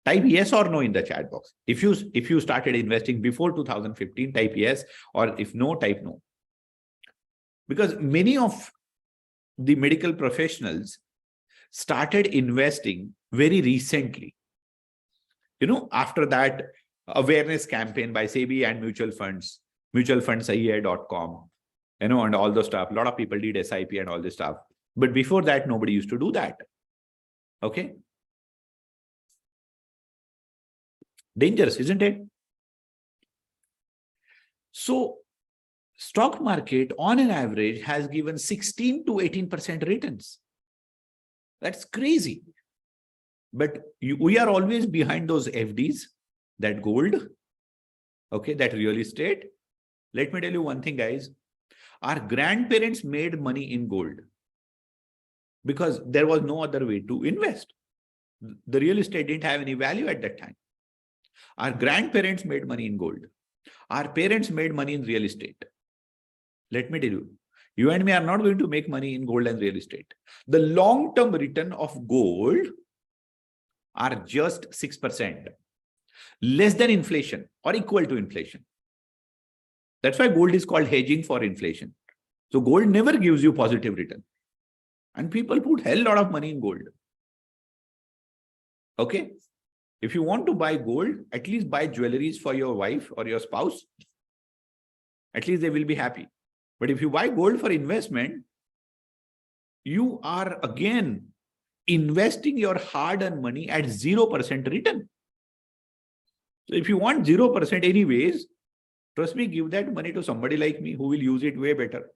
Type yes or no in the chat box. If you started investing before 2015, type yes, or if no, type no. Because many of the medical professionals started investing very recently. After that awareness campaign by SEBI and mutual funds, mutualfundsahihai.com, and all the stuff. A lot of people did SIP and all this stuff. But before that, nobody used to do that. Okay. Dangerous, isn't it? So stock market on an average has given 16 to 18% returns. That's crazy. But we are always behind those FDs, that gold, okay, that real estate. Let me tell you one thing, guys. Our grandparents made money in gold because there was no other way to invest. The real estate didn't have any value at that time. Our grandparents made money in gold. Our parents made money in real estate. Let me tell you, you and me are not going to make money in gold and real estate. The long-term return of gold are just 6%, less than inflation or equal to inflation. That's why gold is called hedging for inflation. So gold never gives you positive return. And people put hell lot of money in gold. Okay. If you want to buy gold, at least buy jewelries for your wife or your spouse. At least they will be happy. But if you buy gold for investment, you are again investing your hard-earned money at 0% return. So if you want 0% anyways, trust me, give that money to somebody like me who will use it way better.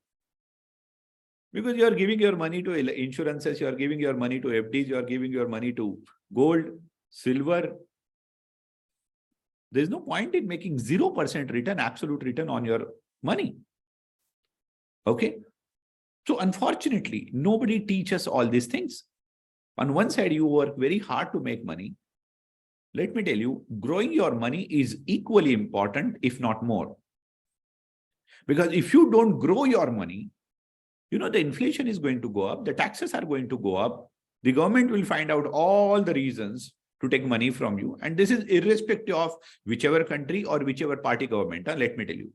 Because you are giving your money to insurances, you are giving your money to FDs, you are giving your money to gold, silver. There's no point in making 0% return, absolute return on your money. Okay. So unfortunately, nobody teaches all these things. On one side, you work very hard to make money. Let me tell you, growing your money is equally important, if not more. Because if you don't grow your money, the inflation is going to go up, the taxes are going to go up, the government will find out all the reasons to take money from you. And this is irrespective of whichever country or whichever party government. Let me tell you,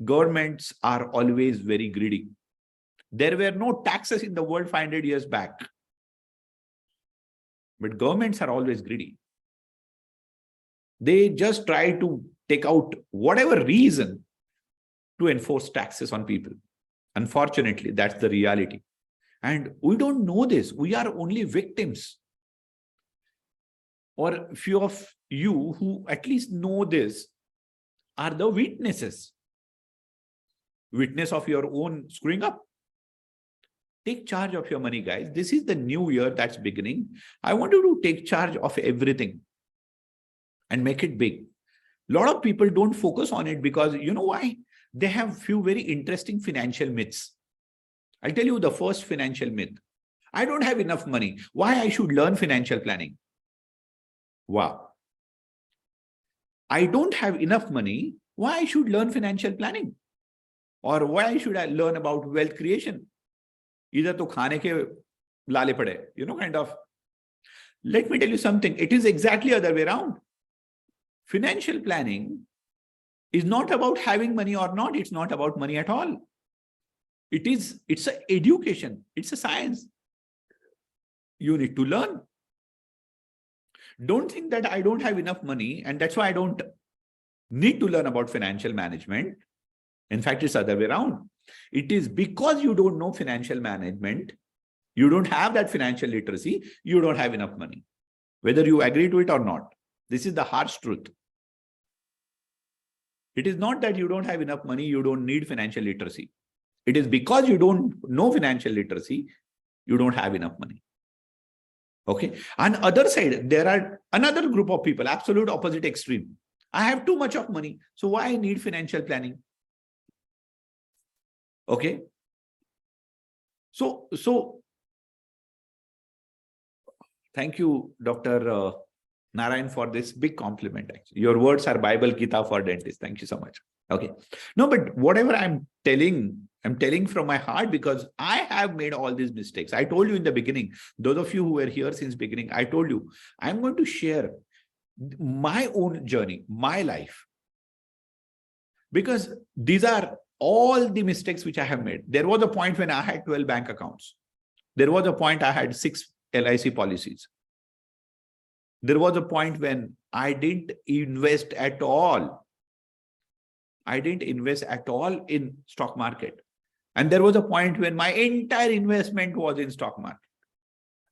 governments are always very greedy. There were no taxes in the world 500 years back. But governments are always greedy. They just try to take out whatever reason to enforce taxes on people. Unfortunately, that's the reality. And we don't know this. We are only victims. Or few of you who at least know this are the witnesses. Witness of your own screwing up. Take charge of your money, guys. This is the new year that's beginning. I want you to take charge of everything and make it big. A lot of people don't focus on it because you know why? They have few very interesting financial myths. I'll tell you the first financial myth. I don't have enough money. Why I should learn financial planning? Wow. I don't have enough money. Why I should learn financial planning? Or why should I learn about wealth creation? Either to khane ke lale pade, kind of. Let me tell you something. It is exactly the other way around. Financial planning is not about having money or not. It's not about money at all. It's an education. It's a science. You need to learn. Don't think that I don't have enough money and that's why I don't need to learn about financial management. In fact, it's the other way around. It is because you don't know financial management, you don't have that financial literacy, you don't have enough money. Whether you agree to it or not. This is the harsh truth. It is not that you don't have enough money, you don't need financial literacy. It is because you don't know financial literacy, you don't have enough money. Okay. On the other side, there are another group of people, absolute opposite extreme. I have too much of money. So why I need financial planning? Okay. So thank you, Dr. Narayan, for this big compliment. Actually. Your words are Bible Gita for dentists. Thank you so much. Okay. No, but whatever I'm telling from my heart because I have made all these mistakes. I told you in the beginning, those of you who were here since beginning, I told you, I'm going to share my own journey, my life. Because these are all the mistakes which I have made. There was a point when I had 12 bank accounts. There was a point I had 6 LIC policies. There was a point when I didn't invest at all. I didn't invest at all in stock market. And there was a point when my entire investment was in stock market.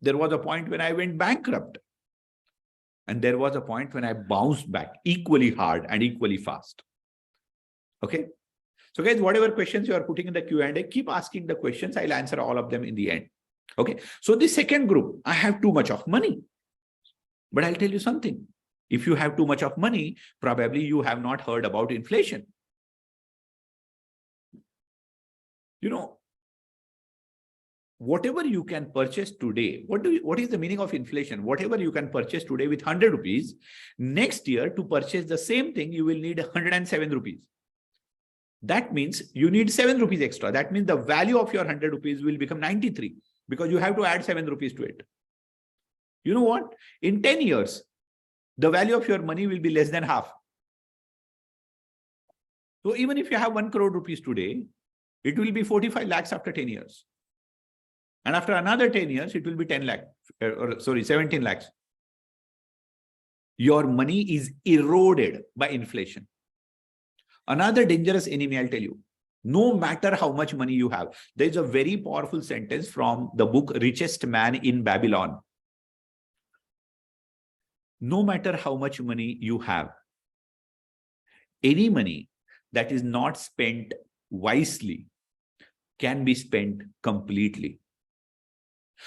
There was a point when I went bankrupt. And there was a point when I bounced back equally hard and equally fast. Okay. So guys, whatever questions you are putting in the Q&A, keep asking the questions. I'll answer all of them in the end. Okay. So the second group, I have too much of money. But I'll tell you something. If you have too much of money, probably you have not heard about inflation. Whatever you can purchase today, what is the meaning of inflation? Whatever you can purchase today with 100 rupees, next year to purchase the same thing, you will need 107 rupees. That means you need 7 rupees extra. That means the value of your 100 rupees will become 93 because you have to add 7 rupees to it. You know what? In 10 years, the value of your money will be less than half. So even if you have 1 crore rupees today, it will be 45 lakhs after 10 years. And after another 10 years, it will be 17 lakhs. Your money is eroded by inflation. Another dangerous enemy, I'll tell you. No matter how much money you have. There is a very powerful sentence from the book Richest Man in Babylon. No matter how much money you have, any money that is not spent wisely can be spent completely.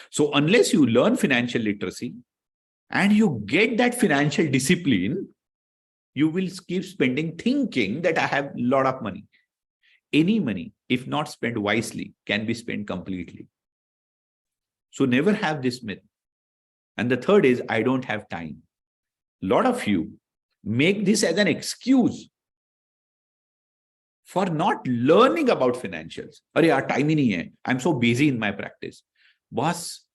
So unless you learn financial literacy and you get that financial discipline, you will keep spending thinking that I have a lot of money. Any money, if not spent wisely, can be spent completely. So never have this myth. And the third is, I don't have time. A lot of you make this as an excuse for not learning about financials. Arey yaar, time hi nahi hai. I'm so busy in my practice. Boss,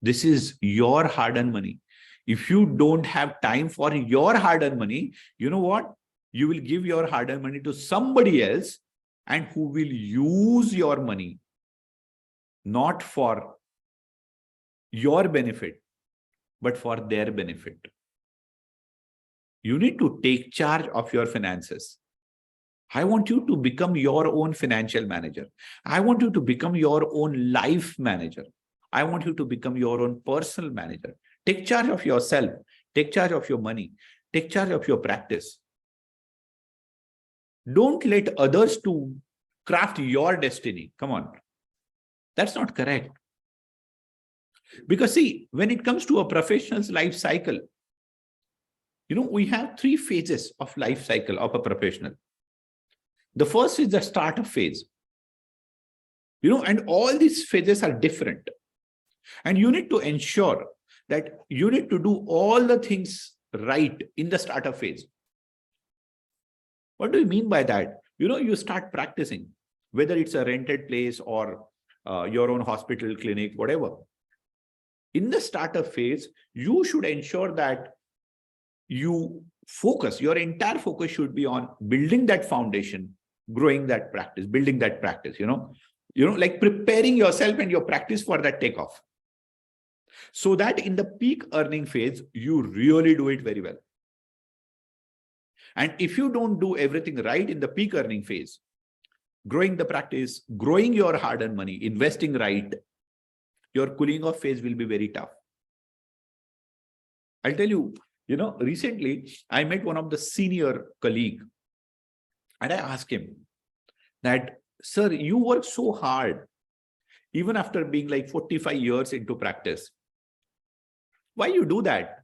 this is your hard-earned money. If you don't have time for your hard-earned money, you know what? You will give your hard-earned money to somebody else, and who will use your money not for your benefit, but for their benefit. You need to take charge of your finances. I want you to become your own financial manager. I want you to become your own life manager. I want you to become your own personal manager. Take charge of yourself. Take charge of your money. Take charge of your practice. Don't let others to craft your destiny. Come on. That's not correct. Because see, when it comes to a professional's life cycle, we have 3 phases of life cycle of a professional. The first is the startup phase. And all these phases are different. And you need to ensure that you need to do all the things right in the startup phase. What do you mean by that? You start practicing, whether it's a rented place or your own hospital, clinic, whatever. In the startup phase, you should ensure that your entire focus should be on building that foundation, growing that practice, building that practice, like preparing yourself and your practice for that takeoff. So that in the peak earning phase, you really do it very well. And if you don't do everything right in the peak earning phase, growing the practice, growing your hard-earned money, investing right, your cooling off phase will be very tough. I'll tell you, recently I met one of the senior colleague, and I asked him that, sir, you work so hard, even after being like 45 years into practice. Why you do that?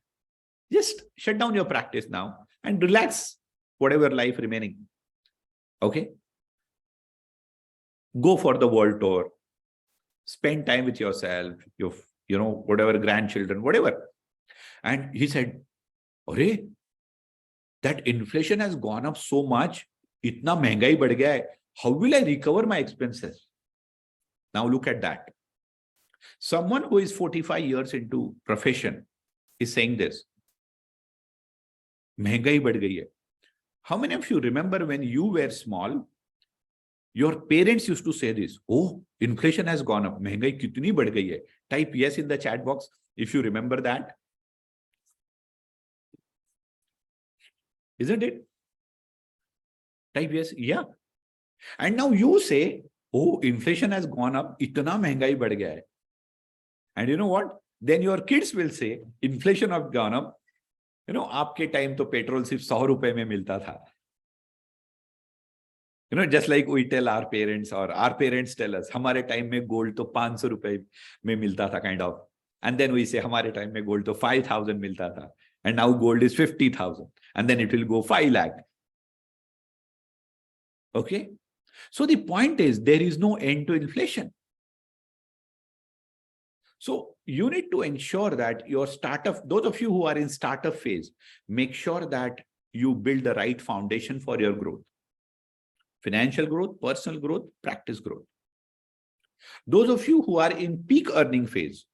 Just shut down your practice now and relax whatever life remaining. Okay? Go for the world tour. Spend time with yourself, your, whatever grandchildren, whatever. And he said, "Arey, that inflation has gone up so much. Itna महंगाई बढ़ गया है. How will I recover my expenses?" Now look at that. Someone who is 45 years into profession is saying this. महंगाई बढ़ गई है. How many of you remember when you were small, your parents used to say this, "Oh, inflation has gone up. महंगाई कितनी बढ़ गई है." Type yes in the chat box if you remember that. Isn't it? Type yes. Yeah. And now you say, "Oh, inflation has gone up. Itna महंगाई बढ़ गया है." And you know what? Then your kids will say, "Inflation has gone up. आपके time तो petrol सिर्फ 100 रुपए में मिलता था." Just like we tell our parents, or our parents tell us, हमारे टाइम में गोल्ड तो 500 रुपए में मिलता था, kind of. And then we say, हमारे टाइम में गोल्ड तो 5,000 मिलता था. And now gold is 50,000. And then it will go 5 lakh. Okay? So the point is, there is no end to inflation. So you need to ensure that your startup, those of you who are in startup phase, make sure that you build the right foundation for your growth. Financial growth, personal growth, practice growth. Those of you who are in peak earning phase,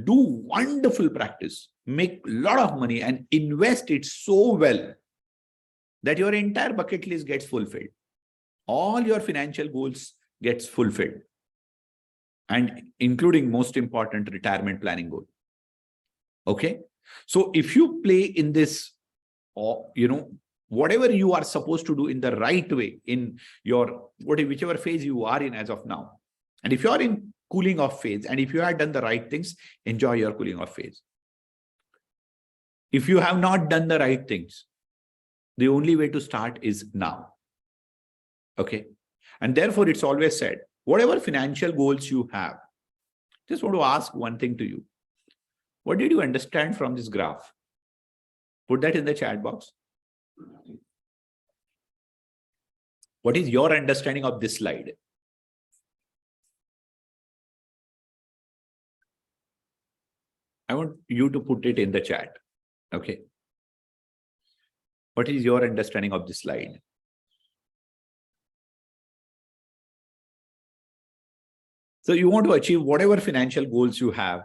do wonderful practice, make a lot of money and invest it so well that your entire bucket list gets fulfilled. All your financial goals gets fulfilled, and including most important retirement planning goal. Okay. So if you play in this, whatever you are supposed to do in the right way in your, whichever phase you are in as of now. And if you are in cooling off phase, and if you have done the right things, enjoy your cooling off phase. If you have not done the right things, the only way to start is now. Okay. And therefore it's always said, whatever financial goals you have, just want to ask one thing to you. What did you understand from this graph? Put that in the chat box. What is your understanding of this slide? I want you to put it in the chat. Okay. What is your understanding of this slide? So you want to achieve whatever financial goals you have.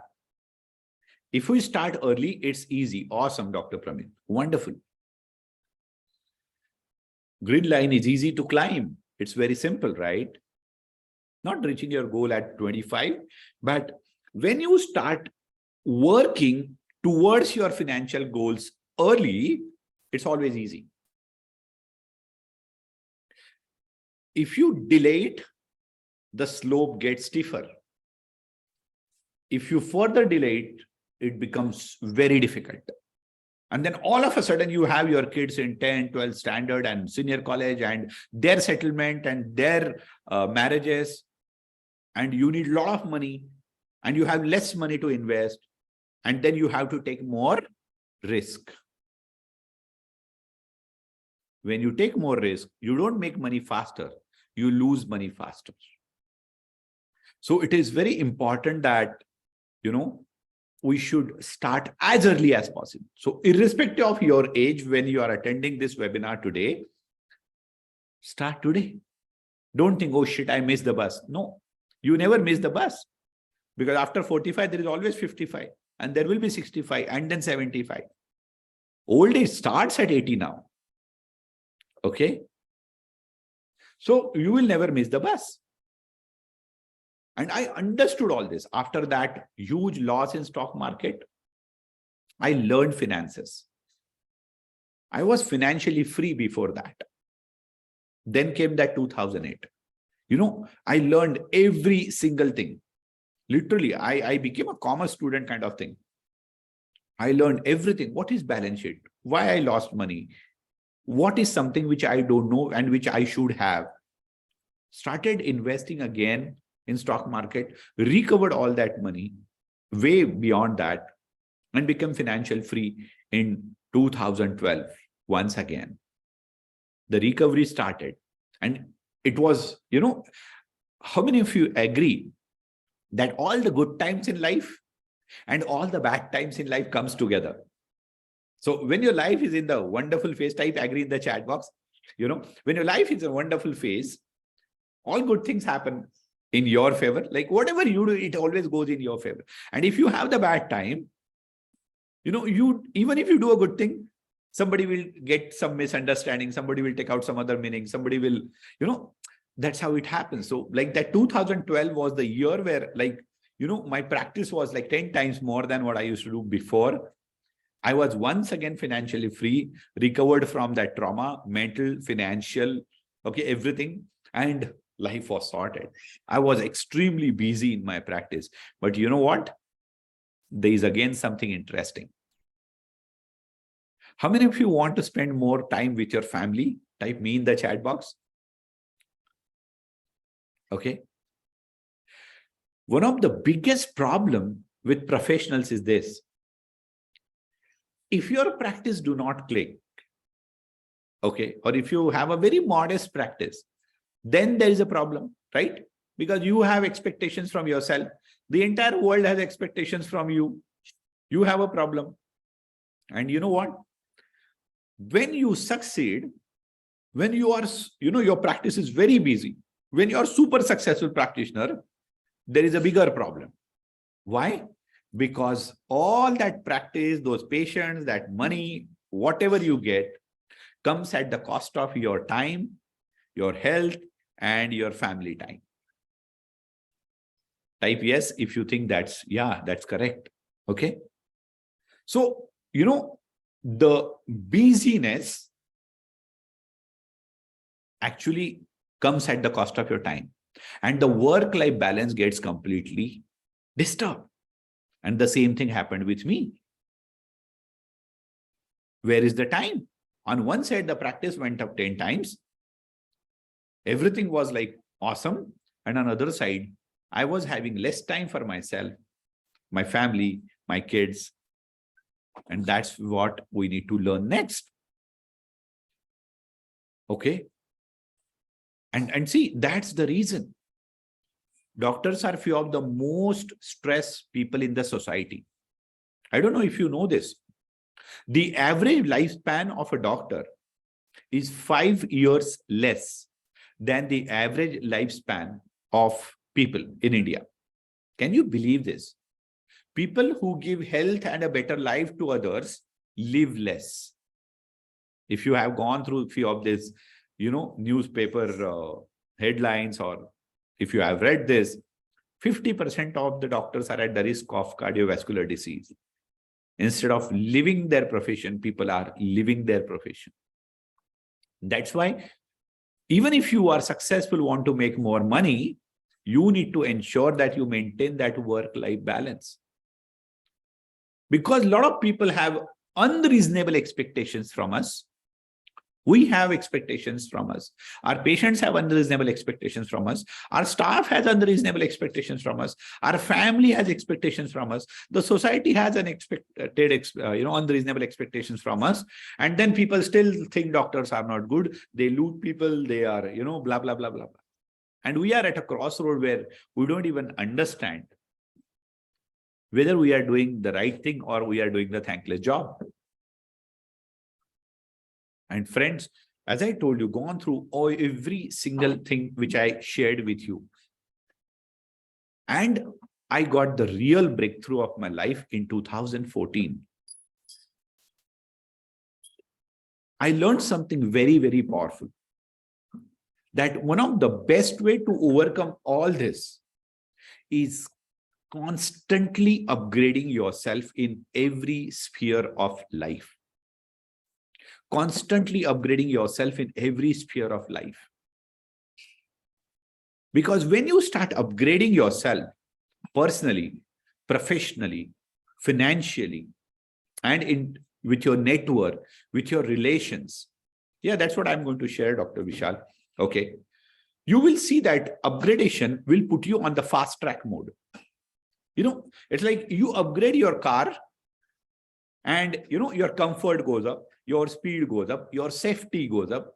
If we start early, it's easy. Awesome, Dr. Pramit. Wonderful. Grid line is easy to climb. It's very simple, right? Not reaching your goal at 25, but when you start working towards your financial goals early, it's always easy. If you delay it, the slope gets stiffer. If you further delay it, it becomes very difficult. And then all of a sudden you have your kids in 10, 12 standard and senior college and their settlement and their marriages, and you need a lot of money and you have less money to invest, and then you have to take more risk. When you take more risk, you don't make money faster, you lose money faster. So it is very important that, we should start as early as possible. So irrespective of your age, when you are attending this webinar today, start today. Don't think, oh shit, I missed the bus. No, you never miss the bus, because after 45, there is always 55 and there will be 65 and then 75. Old age starts at 80 now. Okay. So you will never miss the bus. And I understood all this. After that huge loss in stock market, I learned finances. I was financially free before that. Then came that 2008. I learned every single thing. Literally, I became a commerce student kind of thing. I learned everything. What is balance sheet? Why I lost money? What is something which I don't know and which I should have? Started investing again in stock market, recovered all that money, way beyond that, and became financial free in 2012. Once again, the recovery started. And it was, how many of you agree that all the good times in life and all the bad times in life comes together? So when your life is in the wonderful phase, type agree in the chat box. When your life is a wonderful phase, all good things happen in your favor. Like whatever you do, it always goes in your favor. And if you have the bad time, even if you do a good thing, somebody will get some misunderstanding, somebody will take out some other meaning, somebody will, that's how it happens. So like that 2012 was the year where my practice was like 10 times more than what I used to do before. I was once again financially free, recovered from that trauma, mental, financial, everything. And life was sorted. I was extremely busy in my practice. But you know what? There is again something interesting. How many of you want to spend more time with your family? Type me in the chat box. Okay. One of the biggest problem with professionals is this. If your practice do not click, or if you have a very modest practice, then there is a problem, right? Because you have expectations from yourself. The entire world has expectations from you. You have a problem. And you know what? When you succeed, when you are, your practice is very busy, when you are super successful practitioner, there is a bigger problem. Why? Because all that practice, those patients, that money, whatever you get, comes at the cost of your time, your health, and your family time. Type yes if you think that's correct. Okay. So, the busyness actually comes at the cost of your time, and the work-life balance gets completely disturbed. And the same thing happened with me. Where is the time? On one side, the practice went up 10 times. Everything was like awesome. And on the other side, I was having less time for myself, my family, my kids. And that's what we need to learn next. Okay. And see, that's the reason. Doctors are few of the most stressed people in the society. I don't know if you know this. The average lifespan of a doctor is 5 years less than the average lifespan of people in India. Can you believe this? People who give health and a better life to others live less. If you have gone through a few of these, newspaper headlines, or if you have read this, 50% of the doctors are at the risk of cardiovascular disease. Instead of living their profession, people are living their profession. That's why even if you are successful, want to make more money, you need to ensure that you maintain that work-life balance. Because a lot of people have unreasonable expectations from us. We have expectations from us. Our patients have unreasonable expectations from us. Our staff has unreasonable expectations from us. Our family has expectations from us. The society has unreasonable expectations from us. And then people still think doctors are not good. They loot people. They are, blah, blah, blah, blah, blah. And we are at a crossroad where we don't even understand whether we are doing the right thing or we are doing the thankless job. And friends, as I told you, gone through every single thing which I shared with you. And I got the real breakthrough of my life in 2014. I learned something very, very powerful. That one of the best way to overcome all this is constantly upgrading yourself in every sphere of life. Constantly upgrading yourself in every sphere of life. Because when you start upgrading yourself personally, professionally, financially, and with your network, with your relations, that's what I'm going to share, Dr. Vishal. Okay. You will see that upgradation will put you on the fast track mode. It's like you upgrade your car and, your comfort goes up, your speed goes up, your safety goes up,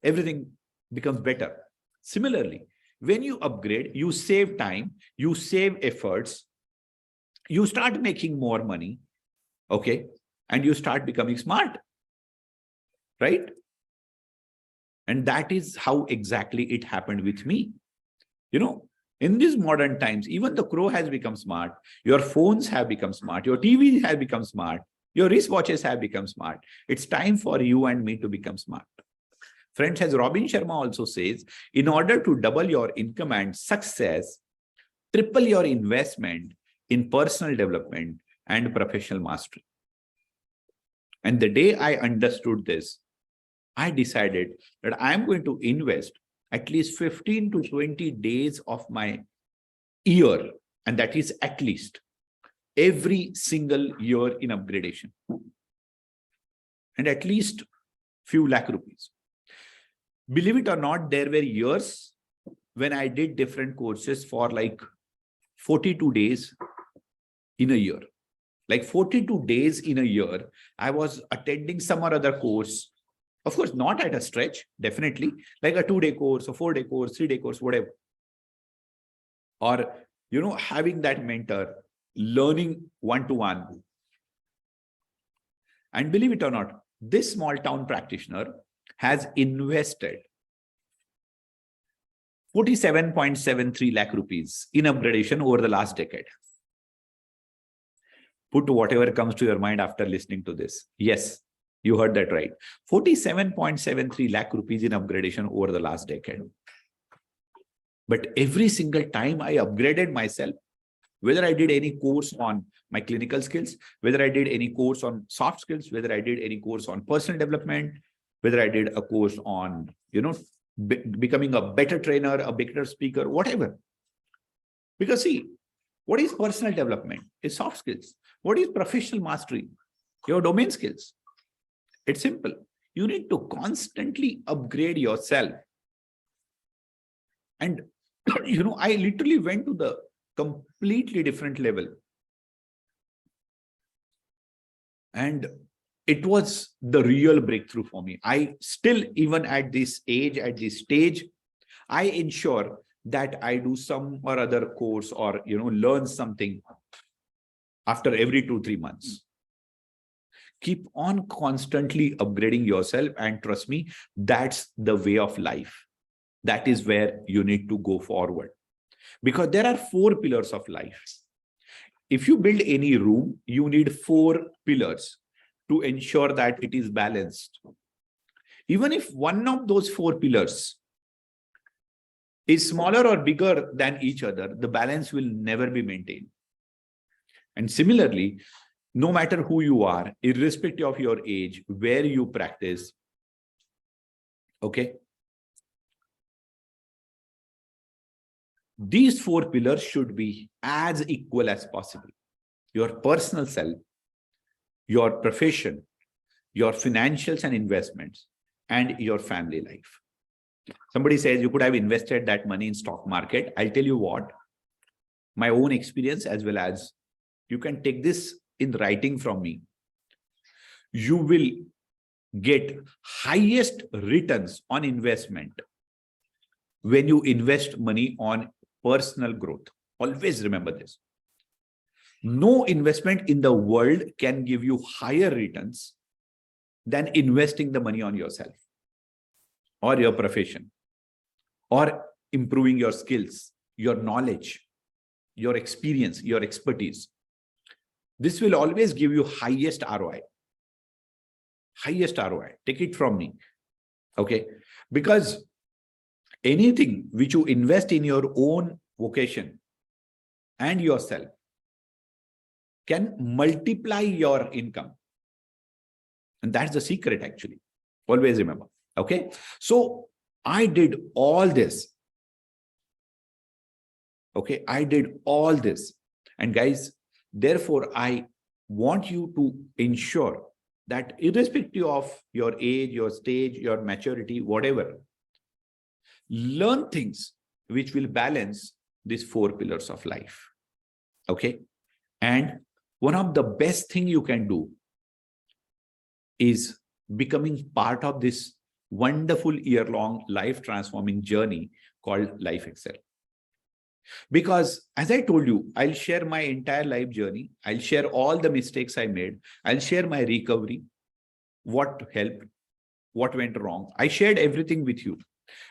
everything becomes better. Similarly, when you upgrade, you save time, you save efforts, you start making more money, okay, and you start becoming smart, right? And that is how exactly it happened with me. In these modern times, even the crow has become smart, your phones have become smart, your TV has become smart, your wristwatches have become smart. It's time for you and me to become smart. Friends, as Robin Sharma also says, in order to double your income and success, triple your investment in personal development and professional mastery. And the day I understood this, I decided that I'm going to invest at least 15 to 20 days of my year, and that is at least every single year in upgradation, and at least few lakh rupees. Believe it or not, there were years when I did different courses for like 42 days in a year. Like 42 days in a year, I was attending some or other course. Of course, not at a stretch, definitely, like a 2-day course, a 4-day course, 3-day course, whatever. Or, having that mentor, learning one-to-one. And believe it or not, this small town practitioner has invested 47.73 lakh rupees in upgradation over the last decade. Put whatever comes to your mind after listening to this. Yes, you heard that right. 47.73 lakh rupees in upgradation over the last decade. But every single time I upgraded myself, whether I did any course on my clinical skills, whether I did any course on soft skills, whether I did any course on personal development, whether I did a course on, becoming a better trainer, a better speaker, whatever. Because see, what is personal development? It's soft skills. What is professional mastery? Your domain skills. It's simple. You need to constantly upgrade yourself. And, I literally went to the completely different level. And it was the real breakthrough for me. I still, even at this age, at this stage, I ensure that I do some or other course or, learn something after every 2-3 months. Keep on constantly upgrading yourself, and trust me, that's the way of life. That is where you need to go forward, because there are 4 pillars of life. If you build any room, you need 4 pillars to ensure that it is balanced. Even if one of those 4 pillars is smaller or bigger than each other, the balance will never be maintained. And similarly, no matter who you are, irrespective of your age, where you practice, okay, these 4 pillars should be as equal as possible. Your personal self, your profession, your financials and investments, and your family life. Somebody says you could have invested that money in stock market. I'll tell you what, my own experience, as well as you can take this in writing from me, you will get highest returns on investment when you invest money on personal growth. Always remember this. No investment in the world can give you higher returns than investing the money on yourself or your profession, or improving your skills, your knowledge, your experience, your expertise. This will always give you highest ROI. Highest ROI. Take it from me. Okay. Because anything which you invest in your own vocation and yourself can multiply your income. And that's the secret, actually. Always remember. Okay. So I did all this. Okay. I did all this. And guys, therefore, I want you to ensure that irrespective of your age, your stage, your maturity, whatever, learn things which will balance these 4 pillars of life. Okay. And one of the best thing you can do is becoming part of this wonderful year-long life transforming journey called LifeXL. Because as I told you, I'll share my entire life journey. I'll share all the mistakes I made. I'll share my recovery, what helped, what went wrong. I shared everything with you.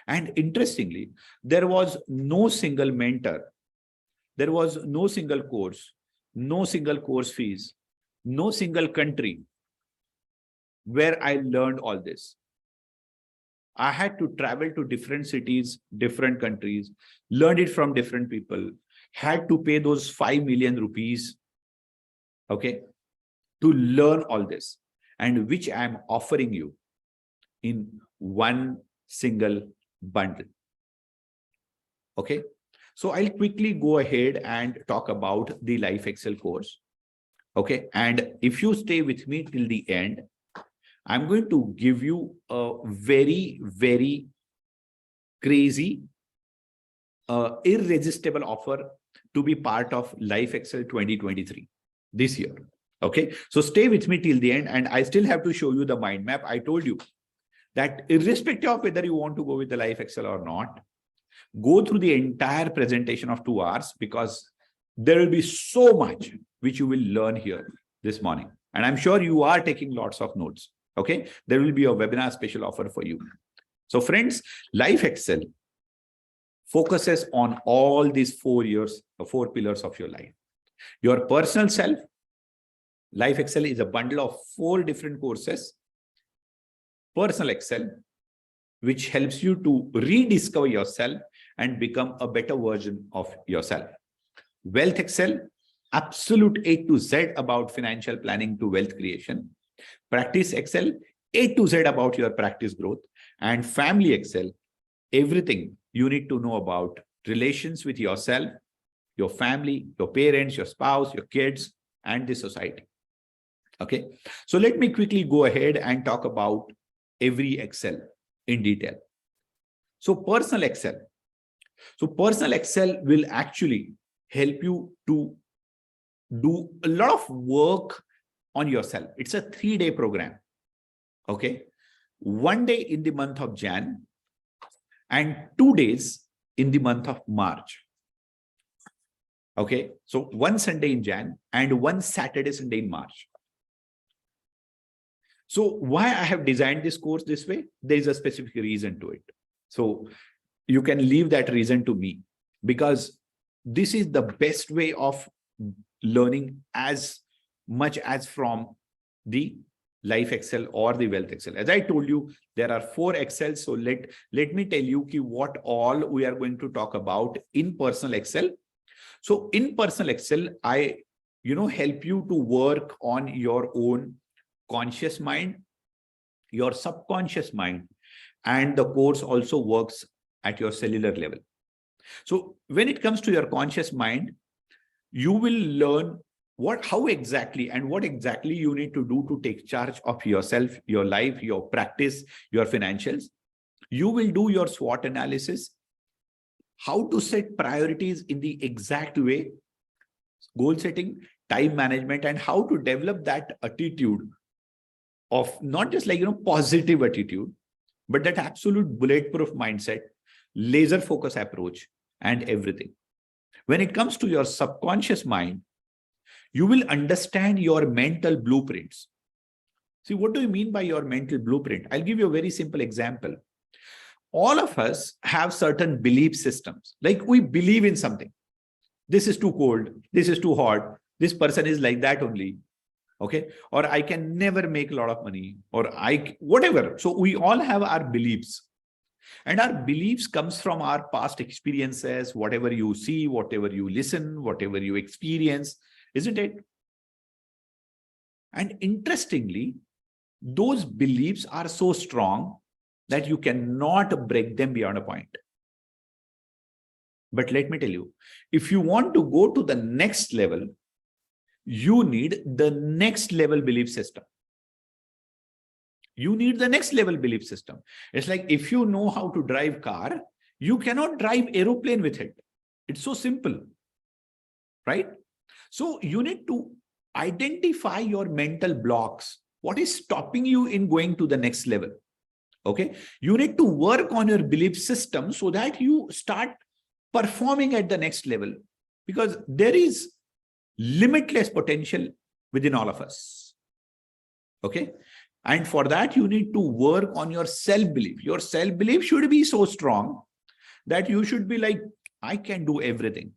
And interestingly, there was no single mentor. There was no single course, no single course fees, no single country where I learned all this. I had to travel to different cities, different countries, learned it from different people, had to pay those 5 million rupees, okay, to learn all this, and which I am offering you in one single bundle. Okay. So I'll quickly go ahead and talk about the LifeXL course. Okay. And if you stay with me till the end, I'm going to give you a very, very crazy, irresistible offer to be part of LifeXL 2023 this year. Okay. So stay with me till the end, and I still have to show you the mind map. I told you that irrespective of whether you want to go with the LifeXL or not, go through the entire presentation of 2 hours, because there will be so much which you will learn here this morning. And I'm sure you are taking lots of notes. Okay. There will be a webinar special offer for you. So friends, LifeXL focuses on all these 4 pillars of your life. Your personal self, LifeXL is a bundle of 4 different courses. Personal Excel, which helps you to rediscover yourself and become a better version of yourself. Wealth Excel, absolute A to Z about financial planning to wealth creation. Practice Excel, A to Z about your practice growth. And Family Excel, everything you need to know about relations with yourself, your family, your parents, your spouse, your kids, and the society. Okay. So let me quickly go ahead and talk about every Excel in detail. So personal Excel. So personal Excel will actually help you to do a lot of work on yourself. It's a 3-day program. Okay. 1 day in the month of Jan and 2 days in the month of March. Okay. So one Sunday in Jan and one Saturday, Sunday in March. So why I have designed this course this way? There is a specific reason to it. So you can leave that reason to me, because this is the best way of learning as much as from the LifeXL or the WealthXL. As I told you, there are 4 Excels. So let me tell you what all we are going to talk about in personal Excel. So in personal Excel, I help you to work on your own conscious mind, your subconscious mind, and the course also works at your cellular level. So when it comes to your conscious mind, you will learn how exactly and what exactly you need to do to take charge of yourself, your life, your practice, your financials. You will do your SWOT analysis, how to set priorities in the exact way, goal setting, time management, and how to develop that attitude of not just positive attitude, but that absolute bulletproof mindset, laser focus approach, and everything. When it comes to your subconscious mind, you will understand your mental blueprints. See, what do you mean by your mental blueprint? I'll give you a very simple example. All of us have certain belief systems. Like we believe in something. This is too cold. This is too hot. This person is like that only. Okay. Or I can never make a lot of money, or whatever. So we all have our beliefs. And our beliefs comes from our past experiences, whatever you see, whatever you listen, whatever you experience, isn't it? And interestingly, those beliefs are so strong that you cannot break them beyond a point. But let me tell you, if you want to go to the next level, you need the next level belief system. You need the next level belief system. It's like if you know how to drive car, you cannot drive aeroplane with it. It's so simple, right? So you need to identify your mental blocks. What is stopping you in going to the next level? Okay. You need to work on your belief system so that you start performing at the next level, because there is limitless potential within all of us. Okay. And for that, you need to work on your self-belief. Your self-belief should be so strong that you should be like, I can do everything.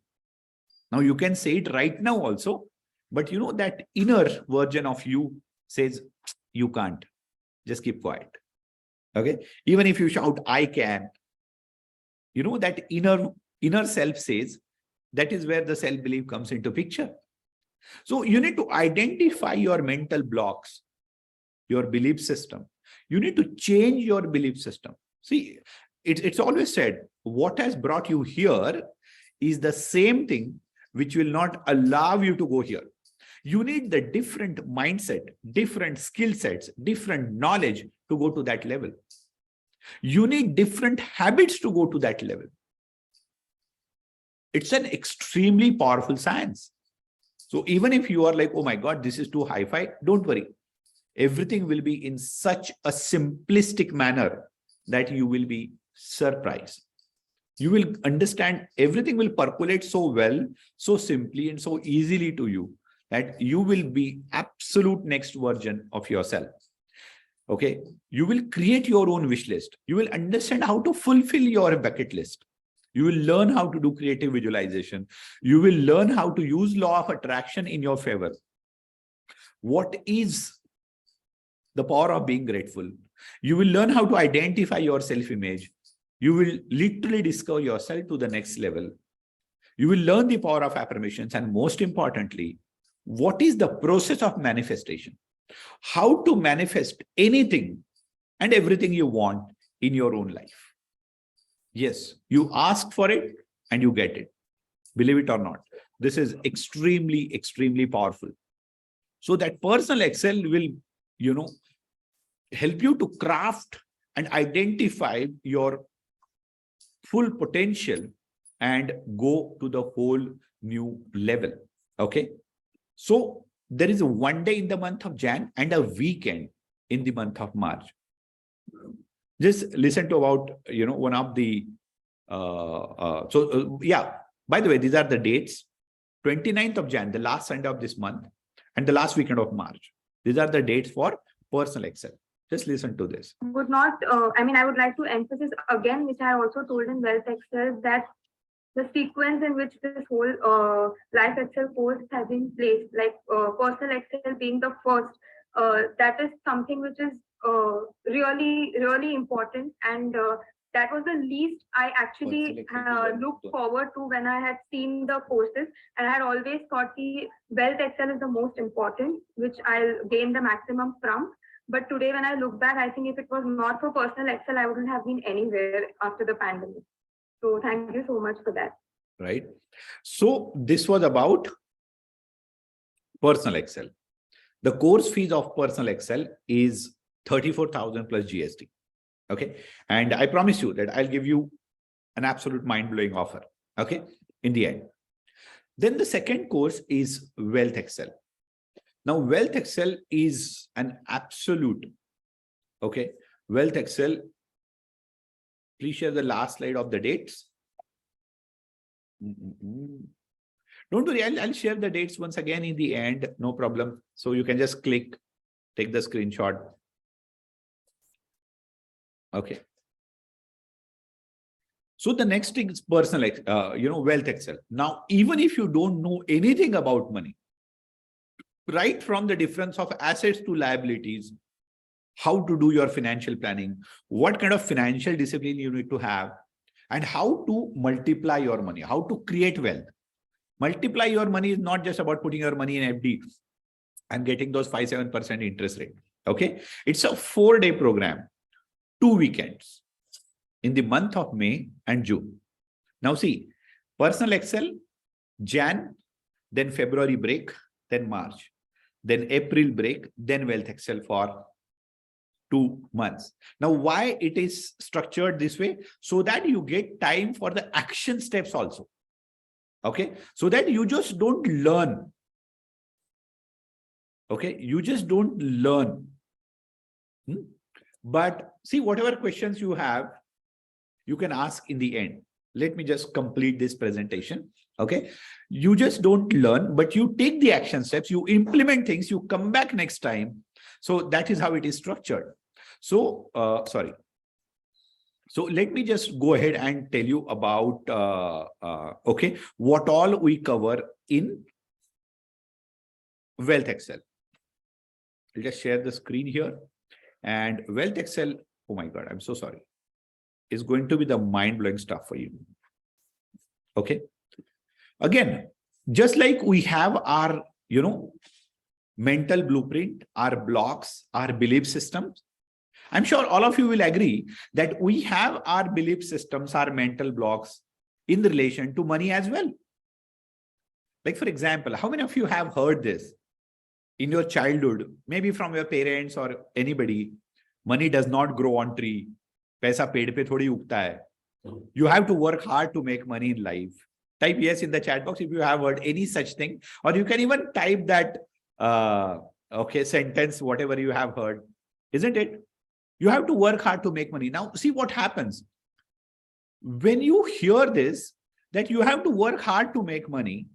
Now you can say it right now also, but that inner version of you says, you can't. Just keep quiet. Okay. Even if you shout, I can, that inner self says, that is where the self-belief comes into picture. So you need to identify your mental blocks, your belief system. You need to change your belief system. See, it's always said, what has brought you here is the same thing which will not allow you to go here. You need the different mindset, different skill sets, different knowledge to go to that level. You need different habits to go to that level. It's an extremely powerful science. So even if you are like, oh my God, this is too hi-fi, don't worry. Everything will be in such a simplistic manner that you will be surprised. You will understand, everything will percolate so well, so simply and so easily to you that you will be absolute next version of yourself. Okay. You will create your own wish list. You will understand how to fulfill your bucket list. You will learn how to do creative visualization. You will learn how to use law of attraction in your favor. What is the power of being grateful? You will learn how to identify your self-image. You will literally discover yourself to the next level. You will learn the power of affirmations. And most importantly, what is the process of manifestation? How to manifest anything and everything you want in your own life. Yes, you ask for it and you get it. Believe it or not. This is extremely, extremely powerful. So that personal Excel will, help you to craft and identify your full potential and go to the whole new level. Okay. So there is a one day in the month of Jan and a weekend in the month of March. Just listen to about, one of the, yeah, by the way, these are the dates. 29th of Jan, the last Sunday of this month, and the last weekend of March. These are the dates for personal Excel. Just listen to this. Would not, I would like to emphasize again, which I also told in LifeXL, that the sequence in which this whole LifeXL course has been placed, like personal Excel being the first, that is something which is really, really important. And that was the least I actually looked forward to when I had seen the courses. And I had always thought the Wealth Excel is the most important, which I'll gain the maximum from. But today, when I look back, I think if it was not for personal Excel, I wouldn't have been anywhere after the pandemic. So thank you so much for that. Right. So this was about personal Excel. The course fees of personal Excel is 34,000 plus GST. Okay. And I promise you that I'll give you an absolute mind-blowing offer. Okay. In the end. Then the second course is Wealth Excel. Now, Wealth Excel is an absolute. Okay. Wealth Excel. Please share the last slide of the dates. Don't worry, I'll share the dates once again in the end, no problem. So you can just click, take the screenshot. Okay. So the next thing is personal, Wealth Excel. Now, even if you don't know anything about money, right from the difference of assets to liabilities, how to do your financial planning, what kind of financial discipline you need to have, and how to multiply your money, how to create wealth. Multiply your money is not just about putting your money in FD and getting those 5-7% interest rate. Okay. It's a 4-day program, 2 weekends in the month of May and June. Now see, personal Excel, Jan, then February break, then March, then April break, then Wealth Excel for 2 months. Now, why it is structured this way? So that you get time for the action steps also. Okay. So that you just don't learn. Okay. You just don't learn. But see, whatever questions you have, you can ask in the end. Let me just complete this presentation. Okay. You just don't learn, but you take the action steps, you implement things, you come back next time. So that is how it is structured. So, sorry. So let me just go ahead and tell you about, okay, what all we cover in Wealth Excel. I'll just share the screen here. And Wealth Excel, oh my God, I'm so sorry, is going to be the mind-blowing stuff for you. Okay. Again, just like we have our, mental blueprint, our blocks, our belief systems, I'm sure all of you will agree that we have our belief systems, our mental blocks in relation to money as well. Like, for example, how many of you have heard this in your childhood, maybe from your parents or anybody? Money does not grow on tree. Paisa ped pe thodi ugta hai. You have to work hard to make money in life. Type yes in the chat box if you have heard any such thing, or you can even type that sentence, whatever you have heard, isn't it? You have to work hard to make money. Now, see what happens. When you hear this, that you have to work hard to make money,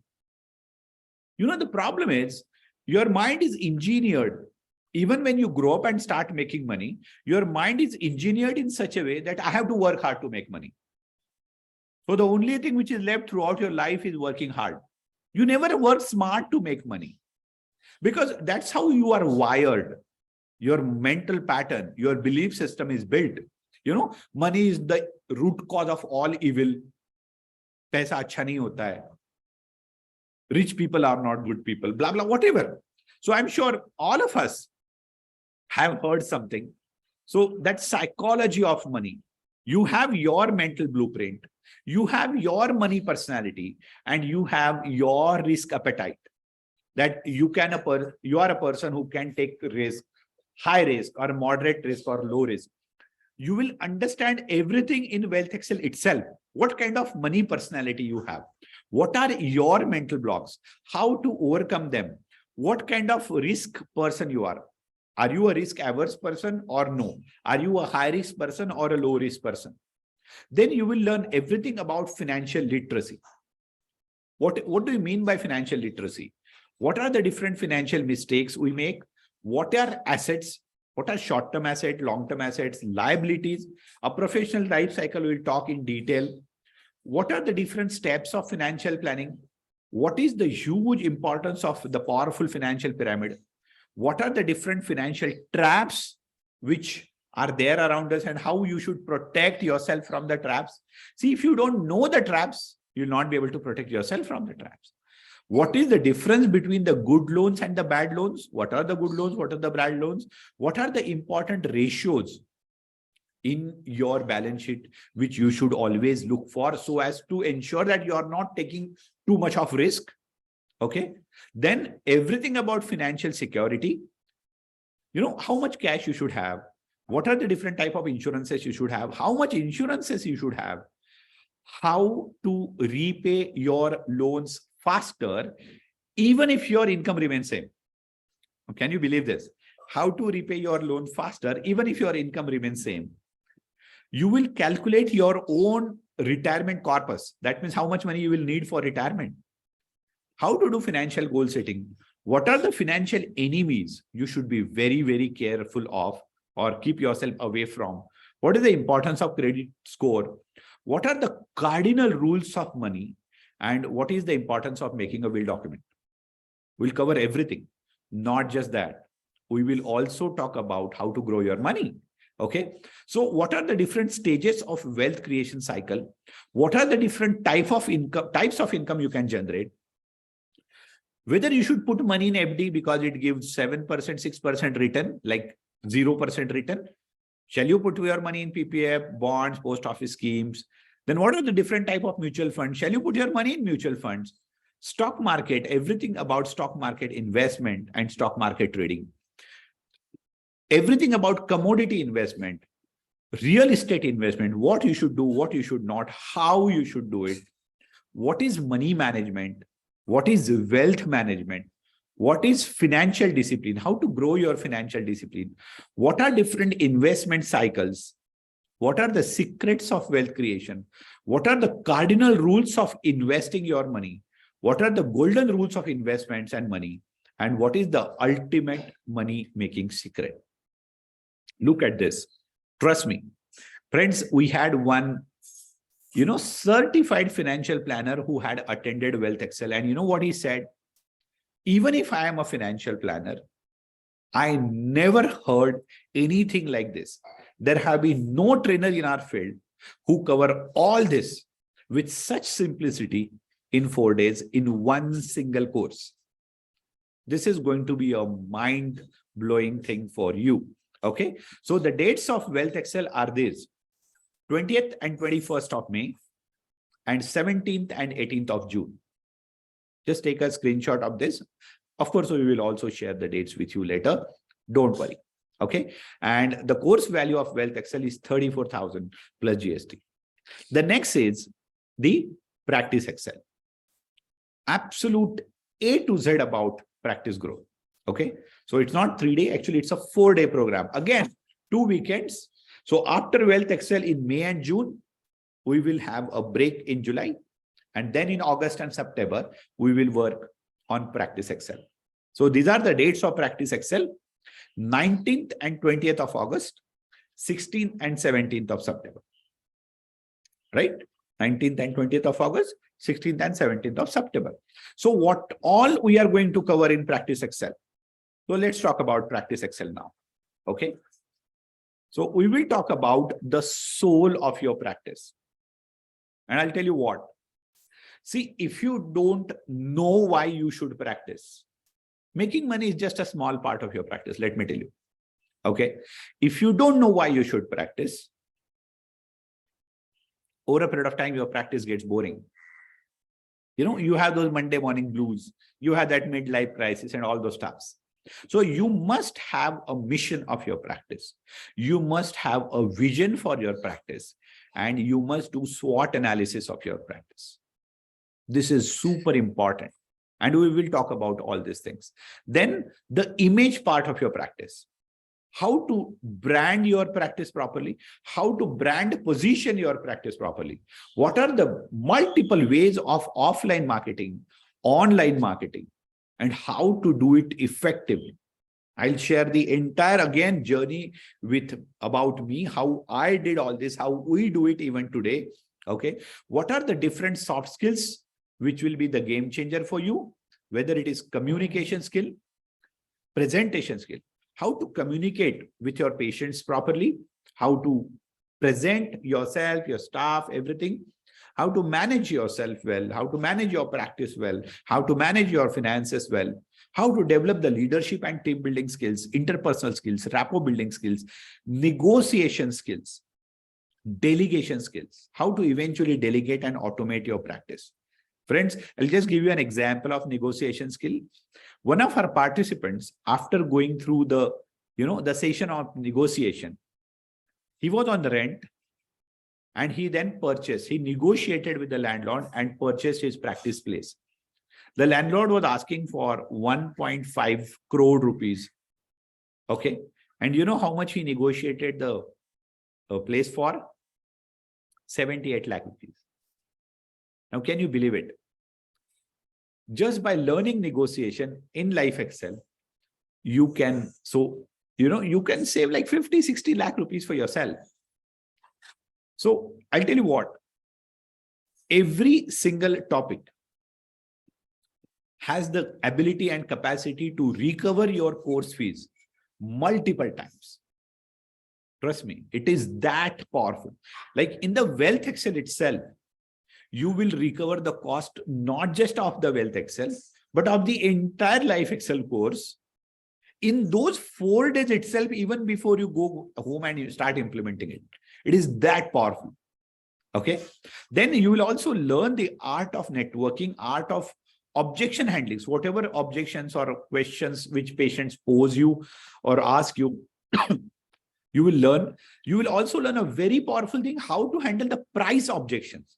the problem is your mind is engineered. Even when you grow up and start making money, your mind is engineered in such a way that I have to work hard to make money. So the only thing which is left throughout your life is working hard. You never work smart to make money, because that's how you are wired. Your mental pattern, your belief system is built. Money is the root cause of all evil. Paisa acha nahi hota hai. Rich people are not good people, blah, blah, whatever. So I'm sure all of us have heard something. So that psychology of money, you have your mental blueprint, you have your money personality, and you have your risk appetite. That you are a person who can take risk, high risk or moderate risk or low risk. You will understand everything in Wealth Excel itself. What kind of money personality you have? What are your mental blocks? How to overcome them? What kind of risk person you are? Are you a risk averse person or no? Are you a high risk person or a low risk person? Then you will learn everything about financial literacy. What do you mean by financial literacy? What are the different financial mistakes we make? What are assets? What are short-term assets, long-term assets, liabilities? A professional life cycle will talk in detail. What are the different steps of financial planning? What is the huge importance of the powerful financial pyramid? What are the different financial traps which are there around us and how you should protect yourself from the traps? See, if you don't know the traps, you'll not be able to protect yourself from the traps. What is the difference between the good loans and the bad loans? What are the good loans? What are the bad loans? What are the important ratios in your balance sheet which you should always look for so as to ensure that you are not taking too much of risk? Okay. Then everything about financial security, how much cash you should have, what are the different type of insurances you should have, how much insurances you should have, how to repay your loans faster, even if your income remains same. Can you believe this? How to repay your loan faster, even if your income remains same. You will calculate your own retirement corpus. That means how much money you will need for retirement. How to do financial goal setting. What are the financial enemies you should be very, very careful of or keep yourself away from? What is the importance of credit score? What are the cardinal rules of money? And what is the importance of making a will document? We'll cover everything. Not just that. We will also talk about how to grow your money. Okay. So what are the different stages of wealth creation cycle? What are the different types of income you can generate? Whether you should put money in FD because it gives 7%, 6% return, like 0% return. Shall you put your money in PPF, bonds, post office schemes? Then what are the different type of mutual funds? Shall you put your money in mutual funds? Stock market, everything about stock market investment and stock market trading. Everything about commodity investment, real estate investment, what you should do, what you should not, how you should do it. What is money management? What is wealth management? What is financial discipline? How to grow your financial discipline? What are different investment cycles? What are the secrets of wealth creation? What are the cardinal rules of investing your money? What are the golden rules of investments and money? And what is the ultimate money making secret? Look at this. Trust me. Friends, we had one, certified financial planner who had attended LifeXL. And you know what he said? Even if I am a financial planner, I never heard anything like this. There have been no trainer in our field who cover all this with such simplicity in 4 days in one single course. This is going to be a mind-blowing thing for you. Okay. So the dates of LifeXL are these: 20th and 21st of May and 17th and 18th of June. Just take a screenshot of this. Of course, we will also share the dates with you later. Don't worry. Okay. And the course value of LifeXL is 34,000 plus GST. The next is the Practice Excel. Absolute A to Z about practice growth. Okay. So it's not 3-day. Actually, it's a 4-day program. Again, 2 weekends. So after LifeXL in May and June, we will have a break in July. And then in August and September, we will work on Practice Excel. So these are the dates of Practice Excel: 19th and 20th of August, 16th and 17th of September. Right? 19th and 20th of August, 16th and 17th of September. So what all we are going to cover in Practice Excel? So let's talk about Practice Excel now. Okay. So we will talk about the soul of your practice. And I'll tell you what. See, if you don't know why you should practice, making money is just a small part of your practice. Let me tell you. Okay. If you don't know why you should practice, over a period of time, your practice gets boring. You have those Monday morning blues. You have that midlife crisis and all those stuffs. So you must have a mission of your practice. You must have a vision for your practice, and you must do SWOT analysis of your practice. This is super important. And we will talk about all these things. Then the image part of your practice. how to brand your practice properly, how to brand position your practice properly. What are the multiple ways of offline marketing, online marketing, and how to do it effectively. I'll share the entire again journey with about me, how I did all this, how we do it even today. Okay. What are the different soft skills which will be the game changer for you, whether it is communication skill, presentation skill, how to communicate with your patients properly, how to present yourself, your staff, everything, how to manage yourself well, how to manage your practice well, how to manage your finances well, how to develop the leadership and team building skills, interpersonal skills, rapport building skills, negotiation skills, delegation skills, how to eventually delegate and automate your practice. Friends, I'll just give you an example of negotiation skill. One of our participants, after going through the session of negotiation, he was on the rent and he then purchased, he negotiated with the landlord and purchased his practice place. The landlord was asking for 1.5 crore rupees. Okay. And you know how much he negotiated the place for? 78 lakh rupees. Now, can you believe it? Just by learning negotiation in LifeXL, you can, you can save like 50, 60 lakh rupees for yourself. So I'll tell you what, every single topic has the ability and capacity to recover your course fees multiple times. Trust me, it is that powerful. Like in the LifeXL itself, you will recover the cost not just of the LifeXL, but of the entire LifeXL course in those 4 days itself, even before you go home and you start implementing it. It is that powerful. Okay. Then you will also learn the art of networking, art of objection handlings, whatever objections or questions which patients pose you or ask you, you will learn. You will also learn a very powerful thing, how to handle the price objections.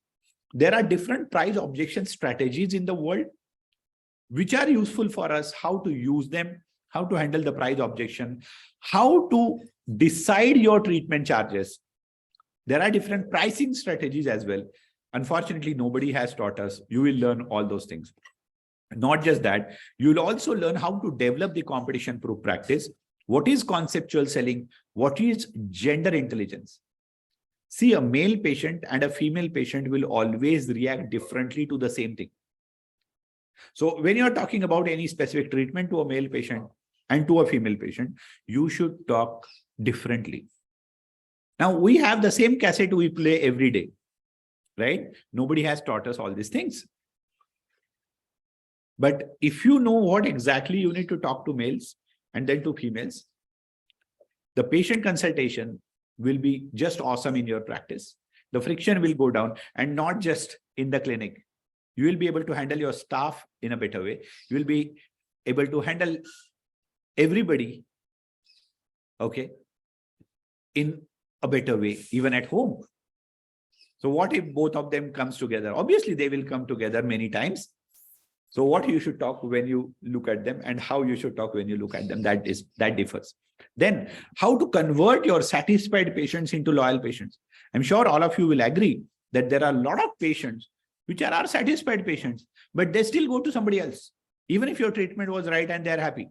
There are different price objection strategies in the world, which are useful for us, how to use them, how to handle the price objection, how to decide your treatment charges. There are different pricing strategies as well. Unfortunately, nobody has taught us. You will learn all those things. Not just that, you will also learn how to develop the competition-proof practice. What is conceptual selling? What is gender intelligence? See, a male patient and a female patient will always react differently to the same thing. So when you're talking about any specific treatment to a male patient and to a female patient, you should talk differently. Now, we have the same cassette we play every day, right? Nobody has taught us all these things. But if you know what exactly you need to talk to males and then to females, the patient consultation will be just awesome in your practice. The friction will go down, and not just in the clinic. You will be able to handle your staff in a better way. You will be able to handle everybody, okay, in a better way, even at home. So what if both of them comes together? Obviously, they will come together many times. So what you should talk when you look at them and how you should talk when you look at them, that differs. Then how to convert your satisfied patients into loyal patients. I'm sure all of you will agree that there are a lot of patients which are our satisfied patients, but they still go to somebody else, even if your treatment was right and they're happy.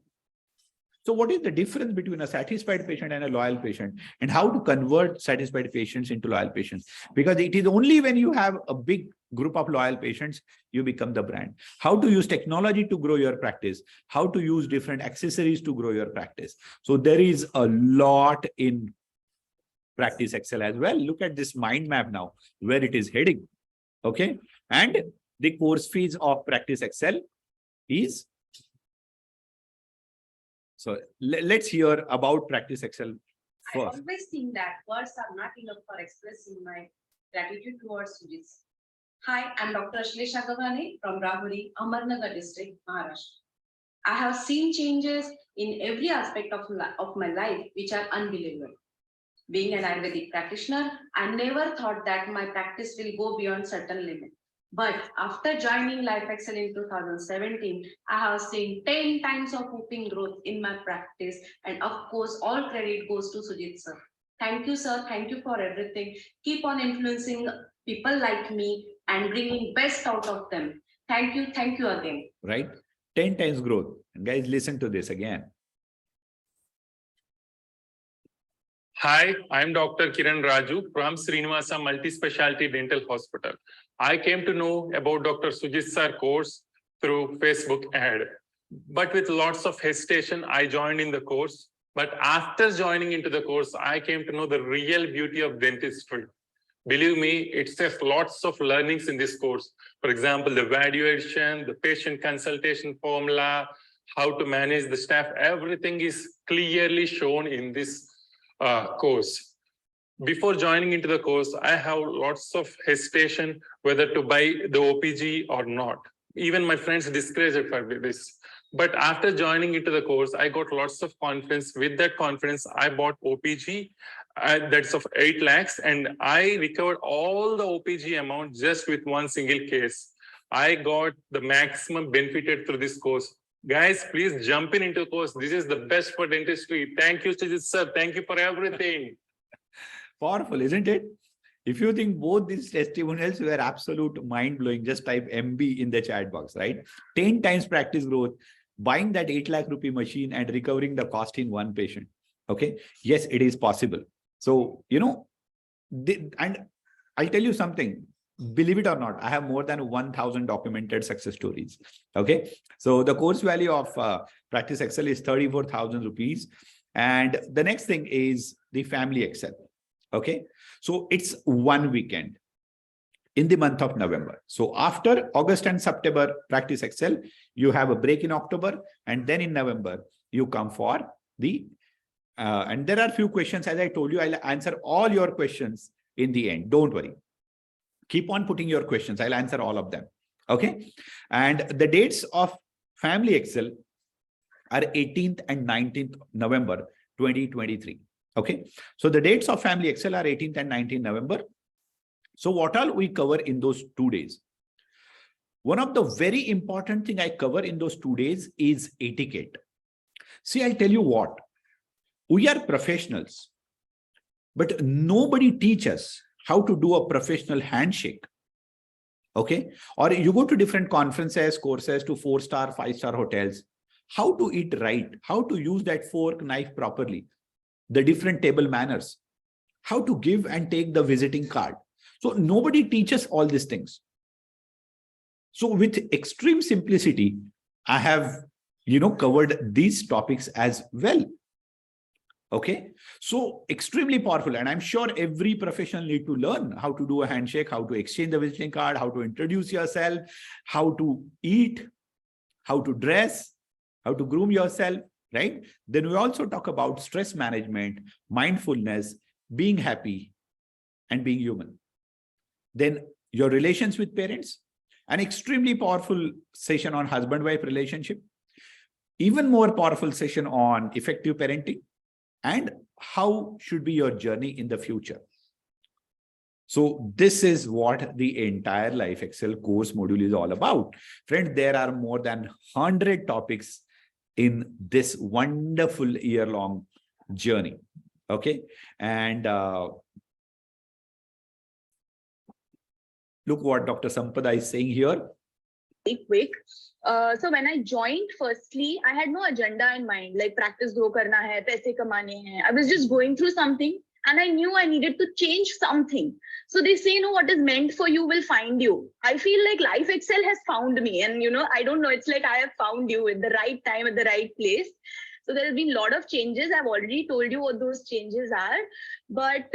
So what is the difference between a satisfied patient and a loyal patient, and how to convert satisfied patients into loyal patients? Because it is only when you have a big group of loyal patients, you become the brand. How to use technology to grow your practice, how to use different accessories to grow your practice. So there is a lot in LifeXL as well. Look at this mind map now, where it is heading. Okay. And the course fees of LifeXL is, so let's hear about LifeXL first. I always think that words are not enough for expressing my gratitude towards this. Hi, I'm Dr. Ashlesha Gavane from Rahuri, Amarnagar district, Maharashtra. I have seen changes in every aspect of my life which are unbelievable. Being an Ayurvedic practitioner, I never thought that my practice will go beyond certain limit. But after joining LifeXL in 2017, I have seen 10 times of whooping growth in my practice. And of course, all credit goes to Sujit sir. Thank you, sir. Thank you for everything. Keep on influencing people like me and bringing best out of them. Thank you. Thank you again. Right? 10 times growth. And guys, listen to this again. Hi, I'm Dr. Kiran Raju from Srinivasa Multi-Specialty Dental Hospital. I came to know about Dr. Sujit sir course through Facebook ad. But with lots of hesitation, I joined in the course. But after joining into the course, I came to know the real beauty of dentistry. Believe me, it's just lots of learnings in this course. For example, the valuation, the patient consultation formula, how to manage the staff, everything is clearly shown in this course. Before joining into the course, I have lots of hesitation whether to buy the OPG or not. Even my friends discouraged for this. But after joining into the course, I got lots of confidence. With that confidence, I bought OPG that's of 8 lakhs, and I recovered all the OPG amount just with one single case. I got the maximum benefited through this course. Guys, please jump into the course. This is the best for dentistry. Thank you, Sujit sir. Thank you for everything. Powerful, isn't it? If you think both these testimonials were absolute mind-blowing, just type MB in the chat box, right? 10 times practice growth, buying that 8 lakh rupee machine and recovering the cost in one patient. Okay. Yes, it is possible. So, you know, and I'll tell you something, believe it or not, I have more than 1,000 documented success stories. Okay. So the course value of Practice Excel is 34,000 rupees. And the next thing is the Family Excel. Okay. So it's 1 weekend in the month of November. So after August and September Practice Excel, you have a break in October, and then in November, you come for the and there are few questions, as I told you, I'll answer all your questions in the end. Don't worry. Keep on putting your questions. I'll answer all of them. Okay. And the dates of Family Excel are 18th and 19th November 2023. Okay. So the dates of Family Excel are 18th and 19th November. So what all we cover in those 2 days? One of the very important thing I cover in those 2 days is etiquette. See, I'll tell you what. We are professionals, but nobody teaches how to do a professional handshake. Okay. Or you go to different conferences, courses to 4-star, 5-star hotels, how to eat right, how to use that fork, knife properly, the different table manners, how to give and take the visiting card. So nobody teaches all these things. So with extreme simplicity, I have, covered these topics as well. Okay, so extremely powerful. And I'm sure every professional need to learn how to do a handshake, how to exchange the visiting card, how to introduce yourself, how to eat, how to dress, how to groom yourself, right? Then we also talk about stress management, mindfulness, being happy, and being human. Then your relations with parents, an extremely powerful session on husband-wife relationship, even more powerful session on effective parenting, and how should be your journey in the future. So this is what the entire LifeXL course module is all about. Friend, there are more than 100 topics in this wonderful year-long journey. Okay. And look what Dr. Sampada is saying here. Quick. So when I joined, firstly, I had no agenda in mind, like practice grow karna hai, paise kamane hai. I was just going through something and I knew I needed to change something. So they say, no, what is meant for you will find you. I feel like LifeXL has found me, and I don't know, it's like I have found you at the right time, at the right place. So there has been a lot of changes. I've already told you what those changes are. But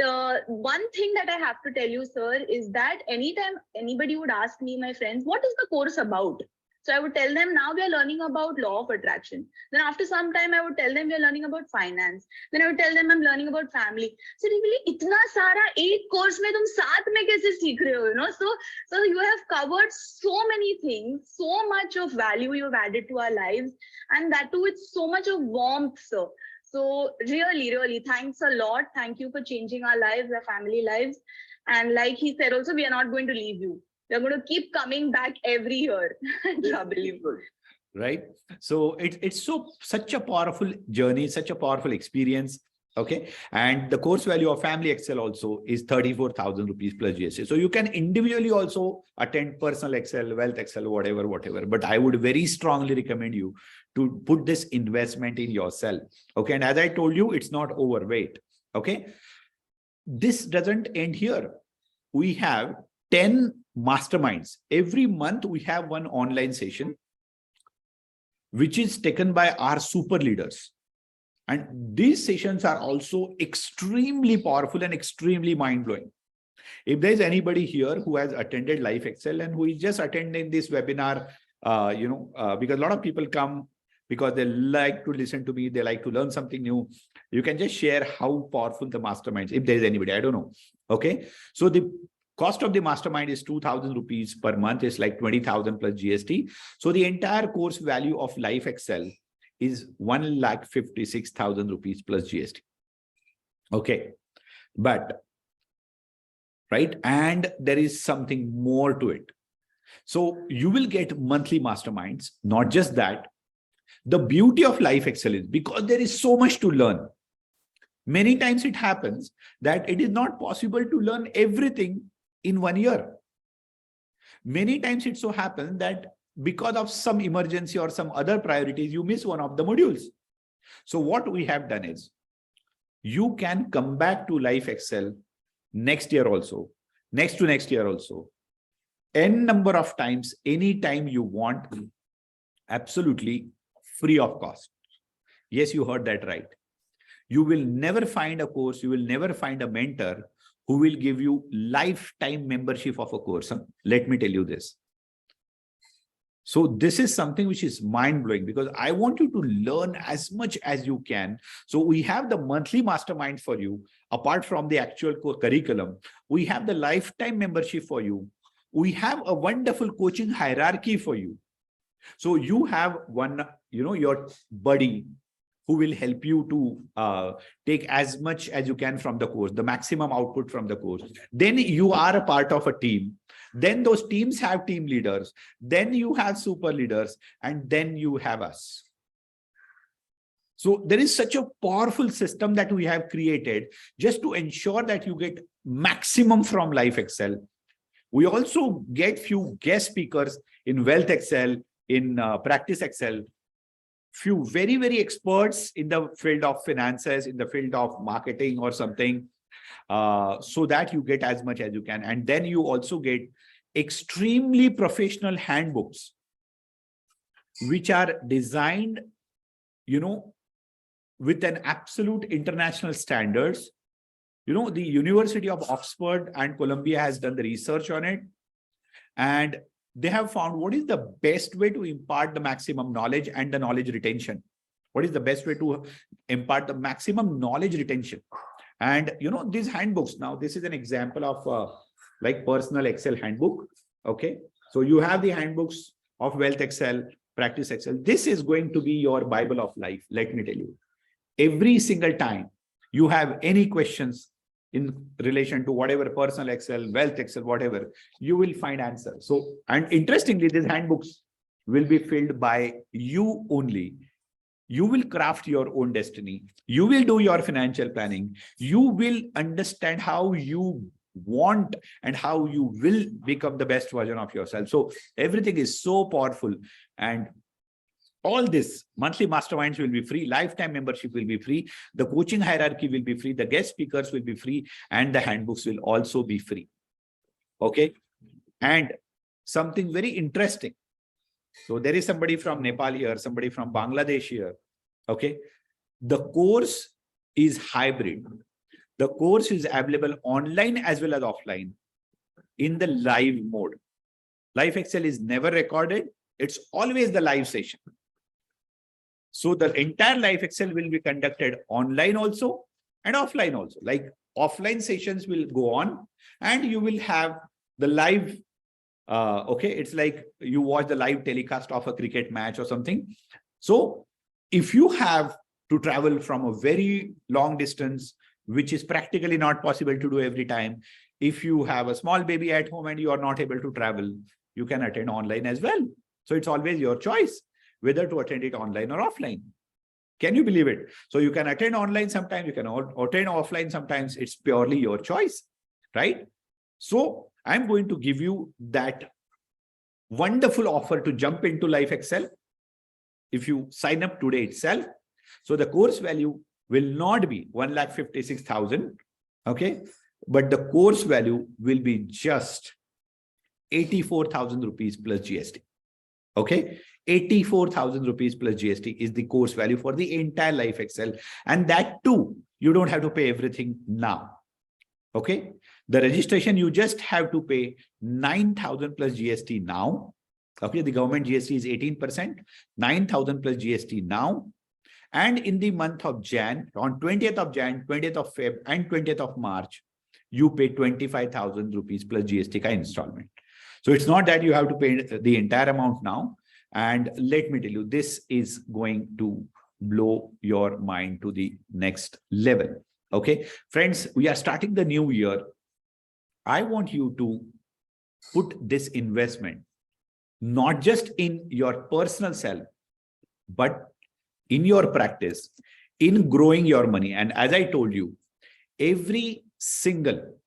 one thing that I have to tell you, sir, is that anytime anybody would ask me, my friends, what is the course about? So I would tell them, now we are learning about law of attraction. Then after some time, I would tell them we are learning about finance. Then I would tell them I'm learning about family. So they will, itna sara ek course mein tum saath mein kaise seekh rahe ho, So you have covered so many things, so much of value you've added to our lives, and that too with so much of warmth, sir. So really, really, thanks a lot. Thank you for changing our lives, our family lives. And like he said also, we are not going to leave you. We're going to keep coming back every year and trouble you. Right? So it's such a powerful journey, such a powerful experience. Okay. And the course value of Family Excel also is 34,000 rupees plus GST. So you can individually also attend Personal Excel, Wealth Excel, whatever. But I would very strongly recommend you to put this investment in yourself. Okay. And as I told you, it's not overweight. Okay. This doesn't end here. We have 10 masterminds. Every month we have one online session, which is taken by our super leaders. And these sessions are also extremely powerful and extremely mind-blowing. If there's anybody here who has attended LifeXL and who is just attending this webinar, because a lot of people come because they like to listen to me, they like to learn something new. You can just share how powerful the masterminds, if there is anybody, I don't know. Okay. So the cost of the mastermind is 2,000 rupees per month. It's like 20,000 plus GST. So the entire course value of LifeXL is 1,56,000 rupees plus GST. Okay. But, right. And there is something more to it. So you will get monthly masterminds. Not just that. The beauty of LifeXL is because there is so much to learn. Many times it happens that it is not possible to learn everything in 1 year. Many times it so happens that because of some emergency or some other priorities, you miss one of the modules. So what we have done is, you can come back to LifeXL next year also, next to next year also, n number of times, anytime you want, absolutely free of cost. Yes, you heard that right. You will never find a course, you will never find a mentor who will give you lifetime membership of a course. Let me tell you this. So this is something which is mind-blowing, because I want you to learn as much as you can. So we have the monthly mastermind for you. Apart from the actual curriculum, we have the lifetime membership for you. We have a wonderful coaching hierarchy for you. So you have one, your buddy who will help you to take as much as you can from the course, the maximum output from the course. Then you are a part of a team. Then those teams have team leaders. Then you have super leaders. And then you have us. So there is such a powerful system that we have created just to ensure that you get maximum from LifeXL. We also get few guest speakers in Wealth Excel, in Practice Excel, few very, very experts in the field of finances, in the field of marketing or something, so that you get as much as you can. And then you also get extremely professional handbooks, which are designed, with an absolute international standards. The University of Oxford and Columbia has done the research on it. And they have found what is the best way to impart the maximum knowledge and the knowledge retention. What is the best way to impart the maximum knowledge retention? And, these handbooks, now this is an example of like Personal Excel handbook. Okay. So you have the handbooks of Wealth Excel, Practice Excel. This is going to be your Bible of life. Let me tell you, every single time you have any questions in relation to whatever Personal Excel, Wealth Excel, whatever, you will find answers. So, and interestingly, these handbooks will be filled by you only. You will craft your own destiny. You will do your financial planning. You will understand how you want and how you will become the best version of yourself. So everything is so powerful. And all this monthly masterminds will be free. Lifetime membership will be free. The coaching hierarchy will be free. The guest speakers will be free. And the handbooks will also be free. Okay. And something very interesting. So there is somebody from Nepal here, somebody from Bangladesh here. Okay. The course is hybrid. The course is available online as well as offline in the live mode. LifeXL is never recorded. It's always the live session. So the entire LifeXL will be conducted online also and offline also. Like offline sessions will go on and you will have the live, okay, it's like you watch the live telecast of a cricket match or something. So if you have to travel from a very long distance, which is practically not possible to do every time, If you have a small baby at home and you are not able to travel, you can attend online as well. So it's always your choice whether to attend it online or offline. Can you believe it? So you can attend online sometimes, you can attend offline sometimes. It's purely your choice, right? So I'm going to give you that wonderful offer to jump into LifeXL if you sign up today itself. So the course value will not be 1,56,000, okay? But the course value will be just 84,000 rupees plus GST, okay? 84,000 rupees plus GST is the course value for the entire LifeXL. And that too, you don't have to pay everything now, okay? The registration, you just have to pay 9,000 plus GST now, okay? The government GST is 18%, 9,000 plus GST now. And in the month of Jan, on 20th of Jan, 20th of Feb, and 20th of March, you pay 25,000 rupees plus GST ka installment. So it's not that you have to pay the entire amount now. And let me tell you, this is going to blow your mind to the next level. Okay, friends, we are starting the new year. I want you to put this investment not just in your personal self, but in your practice, in growing your money. And as I told you, every single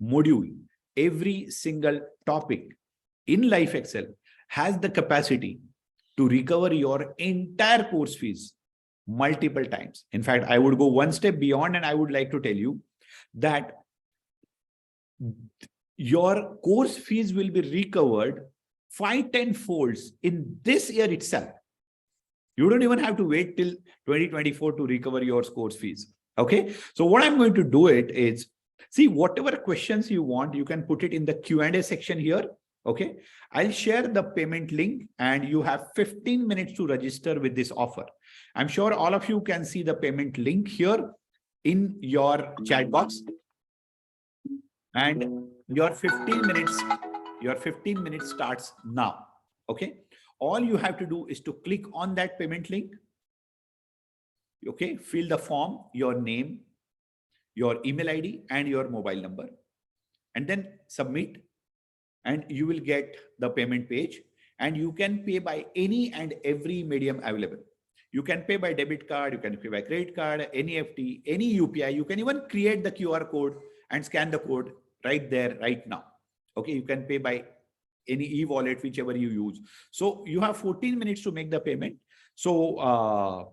module, every single topic in LifeXL has the capacity to recover your entire course fees multiple times. In fact, I would go one step beyond, and I would like to tell you that your course fees will be recovered 5-10 folds in this year itself. You don't even have to wait till 2024 to recover your course fees. Okay. So what I'm going to do it is, see, whatever questions you want, you can put it in the Q&A section here. Okay. I'll share the payment link and you have 15 minutes to register with this offer. I'm sure all of you can see the payment link here in your chat box. And your 15 minutes starts now. Okay. All you have to do is to click on that payment link. Okay. Fill the form, your name, your email ID, and your mobile number, and then submit. And you will get the payment page, and you can pay by any and every medium available. You can pay by debit card, you can pay by credit card, NEFT, any UPI. You can even create the QR code and scan the code right there, right now. Okay, you can pay by any e-wallet, whichever you use. So you have 14 minutes to make the payment. So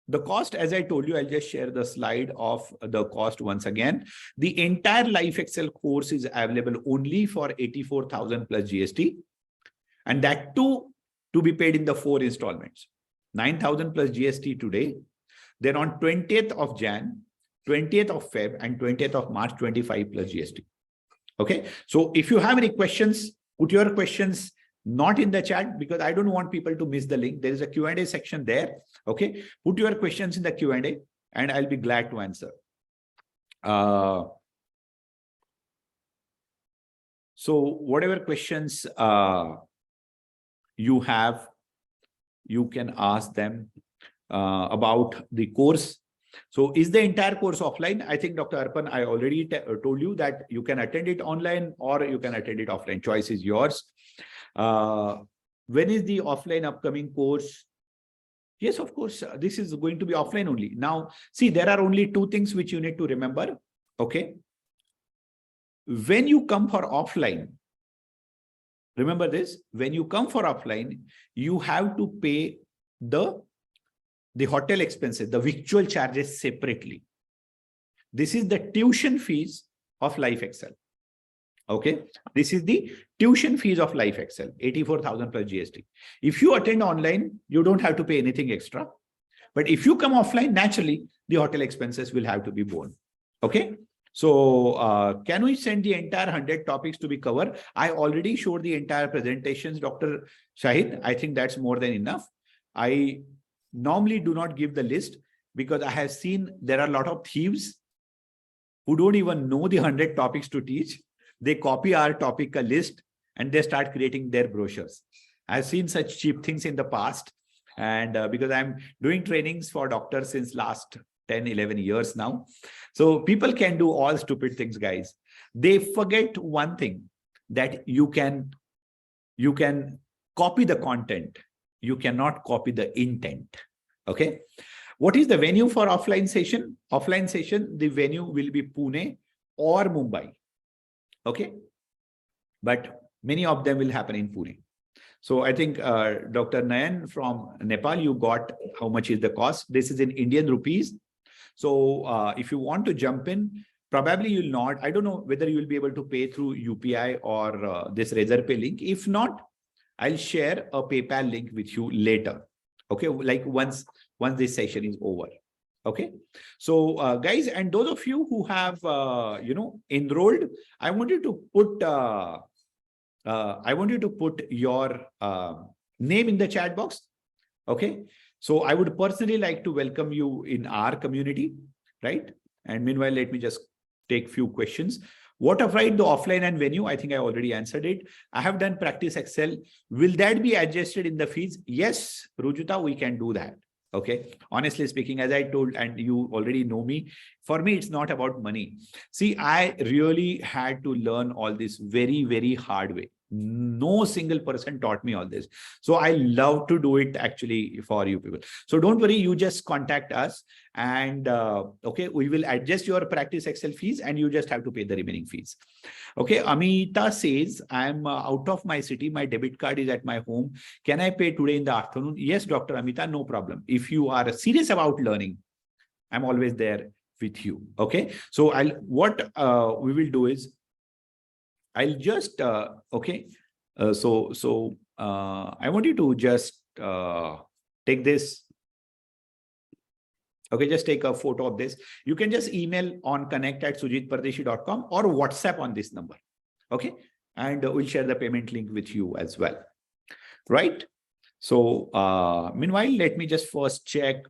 the cost, as I told you, I'll just share the slide of the cost once again. The entire LifeXL course is available only for 84,000 plus GST. And that too to be paid in the 4 installments. 9,000 plus GST today. Then on 20th of Jan, 20th of Feb, and 20th of March, 25 plus GST. Okay. So if you have any questions, put your questions not in the chat, because I don't want people to miss the link. There is a Q&A section there. Okay. Put your questions in the Q&A and I'll be glad to answer. So whatever questions you have, you can ask them about the course. So is the entire course offline? I think Dr. Arpan, I already told you that you can attend it online or you can attend it offline. Choice is yours. When is the offline upcoming course? Yes, of course, this is going to be offline only. Now, see, there are only 2 things which you need to remember. Okay. When you come for offline, remember this, when you come for offline, you have to pay the hotel expenses, the victual charges separately. This is the tuition fees of LifeXL. Okay. This is the tuition fees of LifeXL, 84,000 plus GST. If you attend online, you don't have to pay anything extra. But if you come offline, naturally, the hotel expenses will have to be borne. Okay. So can we send the entire 100 topics to be covered? I already showed the entire presentations, Dr. Shahid. I think that's more than enough. I normally do not give the list because I have seen there are a lot of thieves who don't even know the 100 topics to teach. They copy our topic list and they start creating their brochures. I've seen such cheap things in the past. And because I'm doing trainings for doctors since last 10, 11 years now. So people can do all stupid things, guys. They forget one thing, that you can copy the content. You cannot copy the intent. Okay. What is the venue for offline session? Offline session, the venue will be Pune or Mumbai. Okay. But many of them will happen in Pune. So I think Dr. Nayan from Nepal, you got how much is the cost? This is in Indian rupees. So if you want to jump in, probably you'll not. I don't know whether you will be able to pay through UPI or this Razorpay link. If not, I'll share a PayPal link with you later. Okay, like once this session is over. Okay, so guys, and those of you who have enrolled, I want you to put your name in the chat box. Okay, so I would personally like to welcome you in our community, right? And meanwhile, let me just take few questions. What applied the offline and venue? I think I already answered it. I have done practice Excel. Will that be adjusted in the fees? Yes, Rujuta, we can do that. Okay. Honestly speaking, as I told, and you already know me, for me, it's not about money. See, I really had to learn all this very, very hard way. No single person taught me all this. So I love to do it actually for you people. So don't worry, you just contact us and okay, we will adjust your practice Excel fees and you just have to pay the remaining fees. Okay, Amita says, I'm out of my city. My debit card is at my home. Can I pay today in the afternoon? Yes, Dr. Amita, no problem. If you are serious about learning, I'm always there with you. Okay, so what we will do is, I'll just okay. I want you to just take this. Okay, just take a photo of this. You can just email on connect@sujitpardeshi.com or WhatsApp on this number. Okay, and we'll share the payment link with you as well. Right. So meanwhile, let me just first check.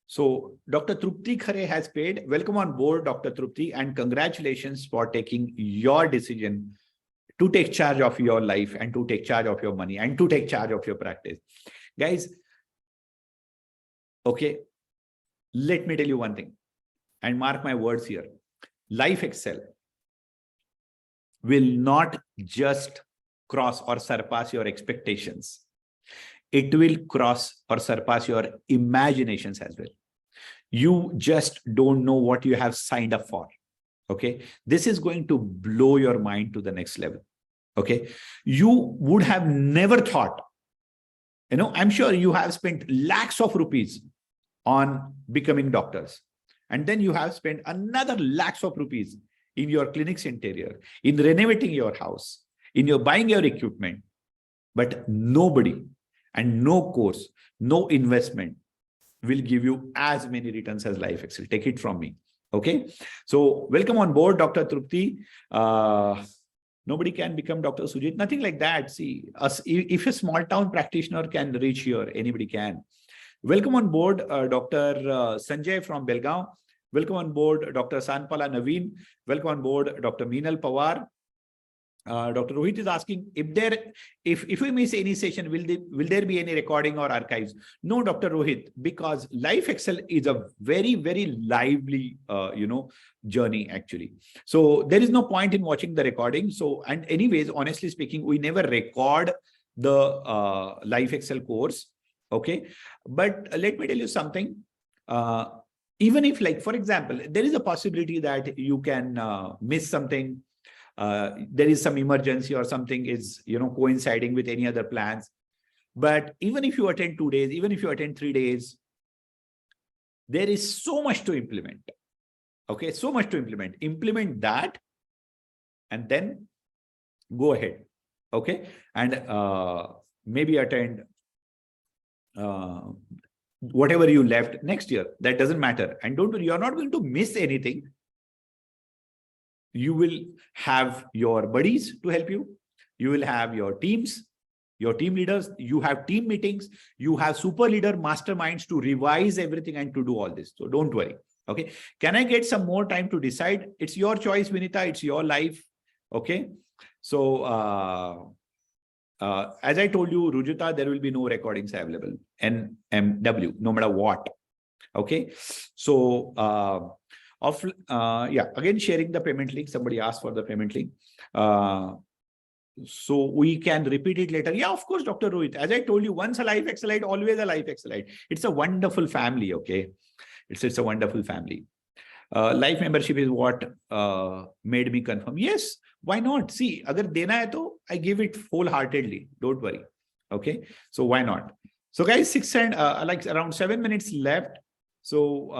So Dr. Trupti Khare has paid. Welcome on board, Dr. Trupti, and congratulations for taking your decision to take charge of your life and to take charge of your money and to take charge of your practice. Guys, okay, let me tell you one thing and mark my words here. LifeXL will not just cross or surpass your expectations. It will cross or surpass your imaginations as well. You just don't know what you have signed up for. Okay. This is going to blow your mind to the next level. Okay. You would have never thought, I'm sure you have spent lakhs of rupees on becoming doctors. And then you have spent another lakhs of rupees in your clinic's interior, in renovating your house, in your buying your equipment. But nobody and no course, no investment will give you as many returns as LifeXL. Take it from me. Okay. So welcome on board, Dr. Trupti. Nobody can become Dr. Sujit. Nothing like that. See, if a small town practitioner can reach here, anybody can. Welcome on board, Dr. Sanjay from Belgaum. Welcome on board, Dr. Sanpala Naveen. Welcome on board, Dr. Meenal Pawar. Dr. Rohit is asking if we miss any session, will there be any recording or archives? No, Dr. Rohit, because LifeXL is a very, very lively, journey actually. So there is no point in watching the recording. So, and anyways, honestly speaking, we never record the LifeXL course. Okay. But let me tell you something. Even if, like, for example, there is a possibility that you can miss something. There is some emergency or something is, coinciding with any other plans. But even if you attend 2 days, even if you attend 3 days, there is so much to implement. Okay, so much to implement. Implement that and then go ahead. Okay, and maybe attend whatever you left next year. That doesn't matter. And don't worry, you're not going to miss anything. You will have your buddies to help you. You will have your teams, your team leaders. You have team meetings. You have super leader masterminds to revise everything and to do all this. So don't worry. Okay. Can I get some more time to decide? It's your choice, Vinita. It's your life. Okay. So as I told you, Rujita, there will be no recordings available. NMW, no matter what. Okay. So, again, sharing the payment link. Somebody asked for the payment link. So we can repeat it later. Yeah, of course, Dr. Rohit. As I told you, once a LifeXLite, always a LifeXLite. It's a wonderful family. Okay. It's a wonderful family. Life membership is what made me confirm. Yes, why not? See, agar dena hai to, I give it wholeheartedly. Don't worry. Okay. So why not? So guys, like around 7 minutes left. So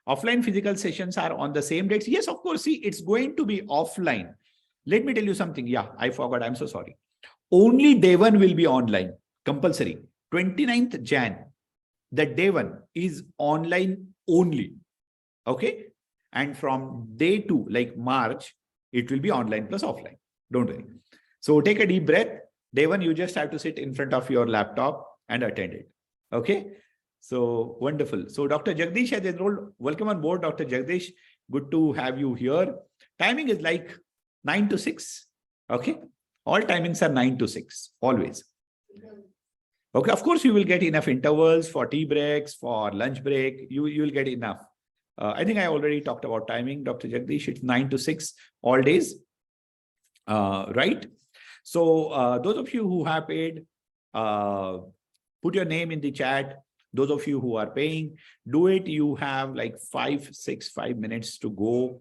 offline physical sessions are on the same dates. Yes, of course. See, it's going to be offline. Let me tell you something. Yeah, I forgot. I'm so sorry. Only day one will be online. Compulsory. 29th Jan. The day one is online only. Okay. And from day two, like March, it will be online plus offline. Don't worry. So take a deep breath. Day one, you just have to sit in front of your laptop and attend it. Okay. So wonderful. So Dr. Jagdish has enrolled. Welcome on board, Dr. Jagdish. Good to have you here. Timing is like 9 to 6. Okay. All timings are 9 to 6, always. Okay. Of course, you will get enough intervals for tea breaks, for lunch break. You will get enough. I think I already talked about timing, Dr. Jagdish. It's 9 to 6 all days. Right. So those of you who have paid, put your name in the chat. Those of you who are paying, do it. You have like 5 minutes to go.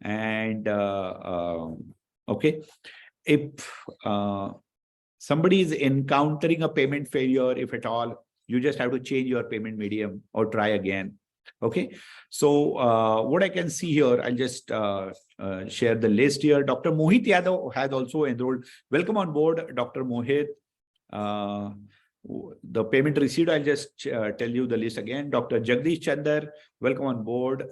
And okay, if somebody is encountering a payment failure, if at all, you just have to change your payment medium or try again. Okay. So what I can see here, I'll just share the list here. Dr. Mohit Yadav has also enrolled. Welcome on board, Dr. Mohit. The payment received, I'll just tell you the list again. Dr. Jagdish Chandar, welcome on board.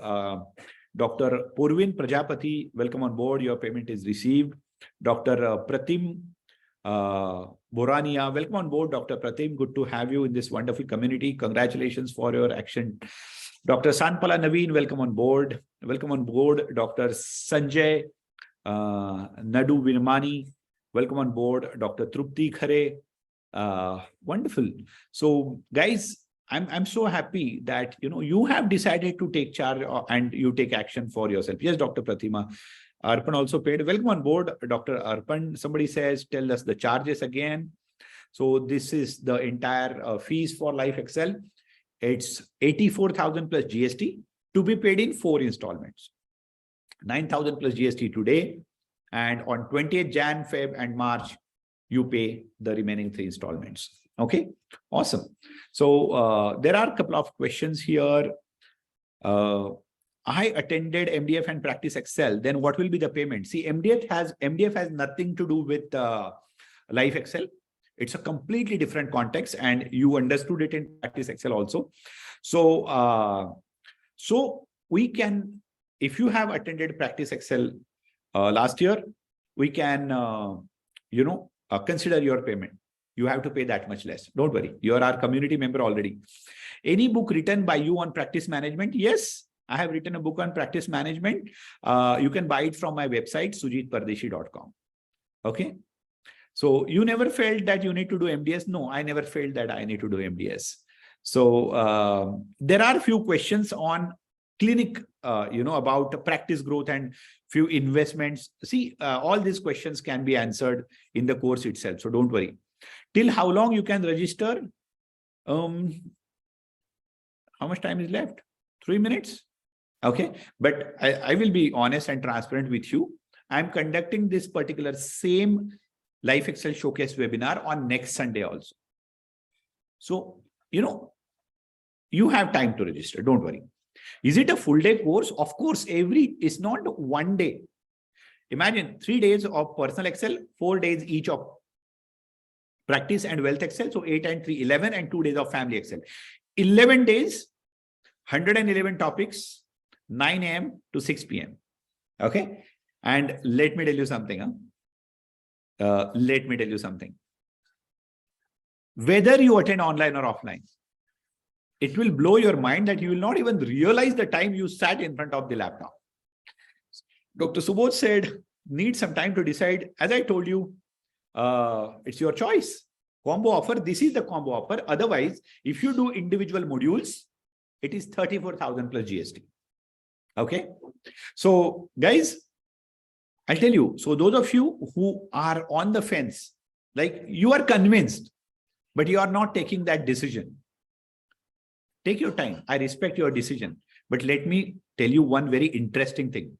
Dr. Purvin Prajapati, welcome on board. Your payment is received. Dr. Pratim Borania, welcome on board. Dr. Pratim, good to have you in this wonderful community. Congratulations for your action. Dr. Sanpala Naveen, welcome on board. Welcome on board. Dr. Sanjay Nadu Virmani, welcome on board. Dr. Trupti Khare. Wonderful. So guys, I'm so happy that you have decided to take charge and you take action for yourself. Yes, Dr. Pratima. Arpan also paid. Welcome on board, Dr. Arpan. Somebody says, tell us the charges again. So this is the entire fees for LifeXL. It's 84,000 plus GST to be paid in 4 installments. 9,000 plus GST today, and on 20th Jan, Feb, and March, you pay the remaining 3 installments. Okay, awesome. So there are a couple of questions here. I attended MDF and Practice Excel. Then what will be the payment? See, MDF has nothing to do with LifeXL. It's a completely different context, and you understood it in Practice Excel also. So, so we can, if you have attended Practice Excel last year, we can, consider your payment. You have to pay that much less. Don't worry. You are our community member already. Any book written by you on practice management? Yes, I have written a book on practice management. You can buy it from my website, sujitpardeshi.com. Okay. So you never felt that you need to do MDS? No, I never felt that I need to do MDS. So there are a few questions on clinic, about practice growth and few investments. See, all these questions can be answered in the course itself. So don't worry. Till how long you can register? How much time is left? 3 minutes. Okay. But I will be honest and transparent with you. I'm conducting this particular same LifeXL Showcase webinar on next Sunday also. So, you have time to register. Don't worry. Is it a full day course? Of course, it's not one day. Imagine 3 days of personal Excel, 4 days each of practice and wealth Excel. So 8 and 3, 11, and 2 days of family Excel. 11 days, 111 topics, 9 a.m. to 6 p.m. Okay. And let me tell you something. Let me tell you something. Whether you attend online or offline, it will blow your mind that you will not even realize the time you sat in front of the laptop. Dr. Subodh said, need some time to decide. As I told you, it's your choice. Combo offer, this is the combo offer. Otherwise, if you do individual modules, it is 34,000 plus GST. Okay. So guys, I'll tell you. So those of you who are on the fence, like you are convinced, but you are not taking that decision. Take your time. I respect your decision. But let me tell you one very interesting thing.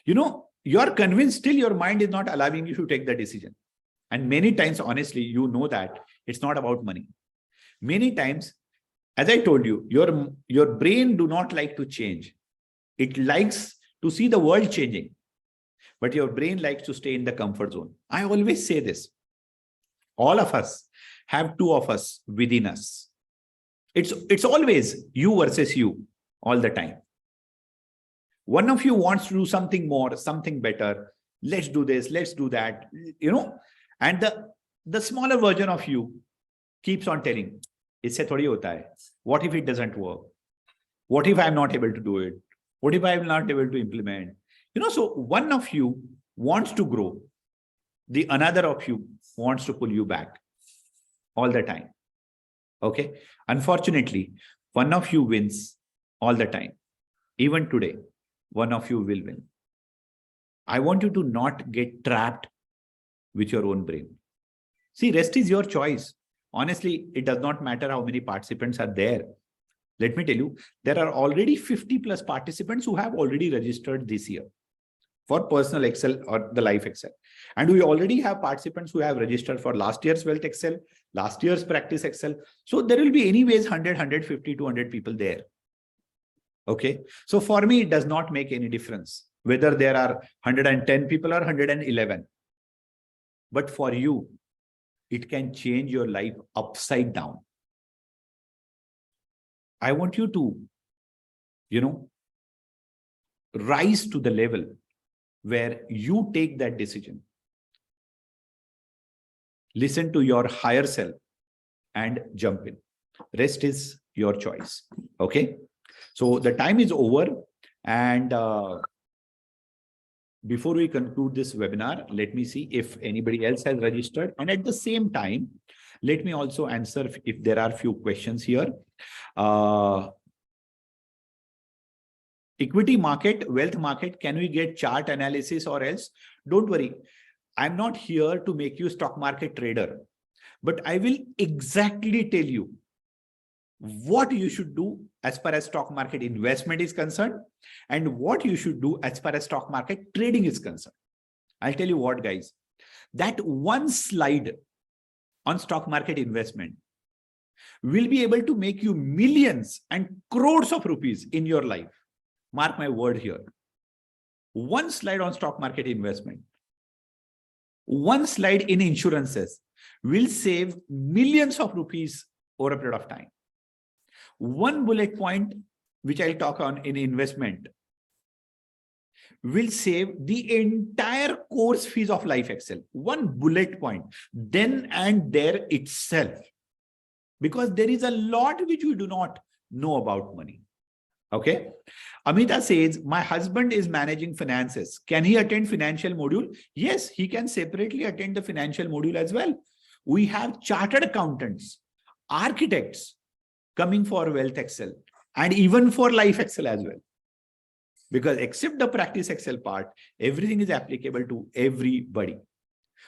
You know, you are convinced, still your mind is not allowing you to take the decision. And many times, honestly, you know that it's not about money. Many times, as I told you, your brain do not like to change. It likes to see the world changing, but your brain likes to stay in the comfort zone. I always say this. All of us have two of us within us. It's always you versus you all the time. One of you wants to do something more, something better. Let's do this, let's do that, you know. And the smaller version of you keeps on telling, "Isse thodi hota hai. What if it doesn't work? What if I'm not able to do it? What if I'm not able to implement?" You know, so one of you wants to grow. The another of you wants to pull you back all the time. Okay. Unfortunately, one of you wins all the time. Even today, one of you will win. I want you to not get trapped with your own brain. See, rest is your choice. Honestly, it does not matter how many participants are there. Let me tell you, there are already 50 plus participants who have already registered this year for personal Excel or the LifeXL. And we already have participants who have registered for last year's Wealth Excel, last year's Practice Excel. So there will be anyways 100, 150, 200 people there. Okay. So for me, it does not make any difference whether there are 110 people or 111. But for you, it can change your life upside down. I want you to, you know, rise to the level where you take that decision. Listen to your higher self and jump in. Rest is your choice. Okay. So the time is over. And before we conclude this webinar, let me see if anybody else has registered. And at the same time, let me also answer if there are few questions here. Equity market, wealth market, can we get chart analysis or else? Don't worry. I'm not here to make you stock market trader, but I will exactly tell you what you should do as far as stock market investment is concerned and what you should do as far as stock market trading is concerned. I'll tell you what, guys, that one slide on stock market investment will be able to make you millions and crores of rupees in your life. Mark my word here. One slide on stock market investment, one slide in insurances will save millions of rupees over a period of time. One bullet point, which I'll talk on in investment, will save the entire course fees of LifeXL. One bullet point, then and there itself. Because there is a lot which we do not know about money. Okay. Amita says, my husband is managing finances. Can he attend financial module? Yes, he can separately attend the financial module as well. We have chartered accountants, architects coming for Wealth Excel and even for LifeXL as well. Because except the Practice Excel part, everything is applicable to everybody.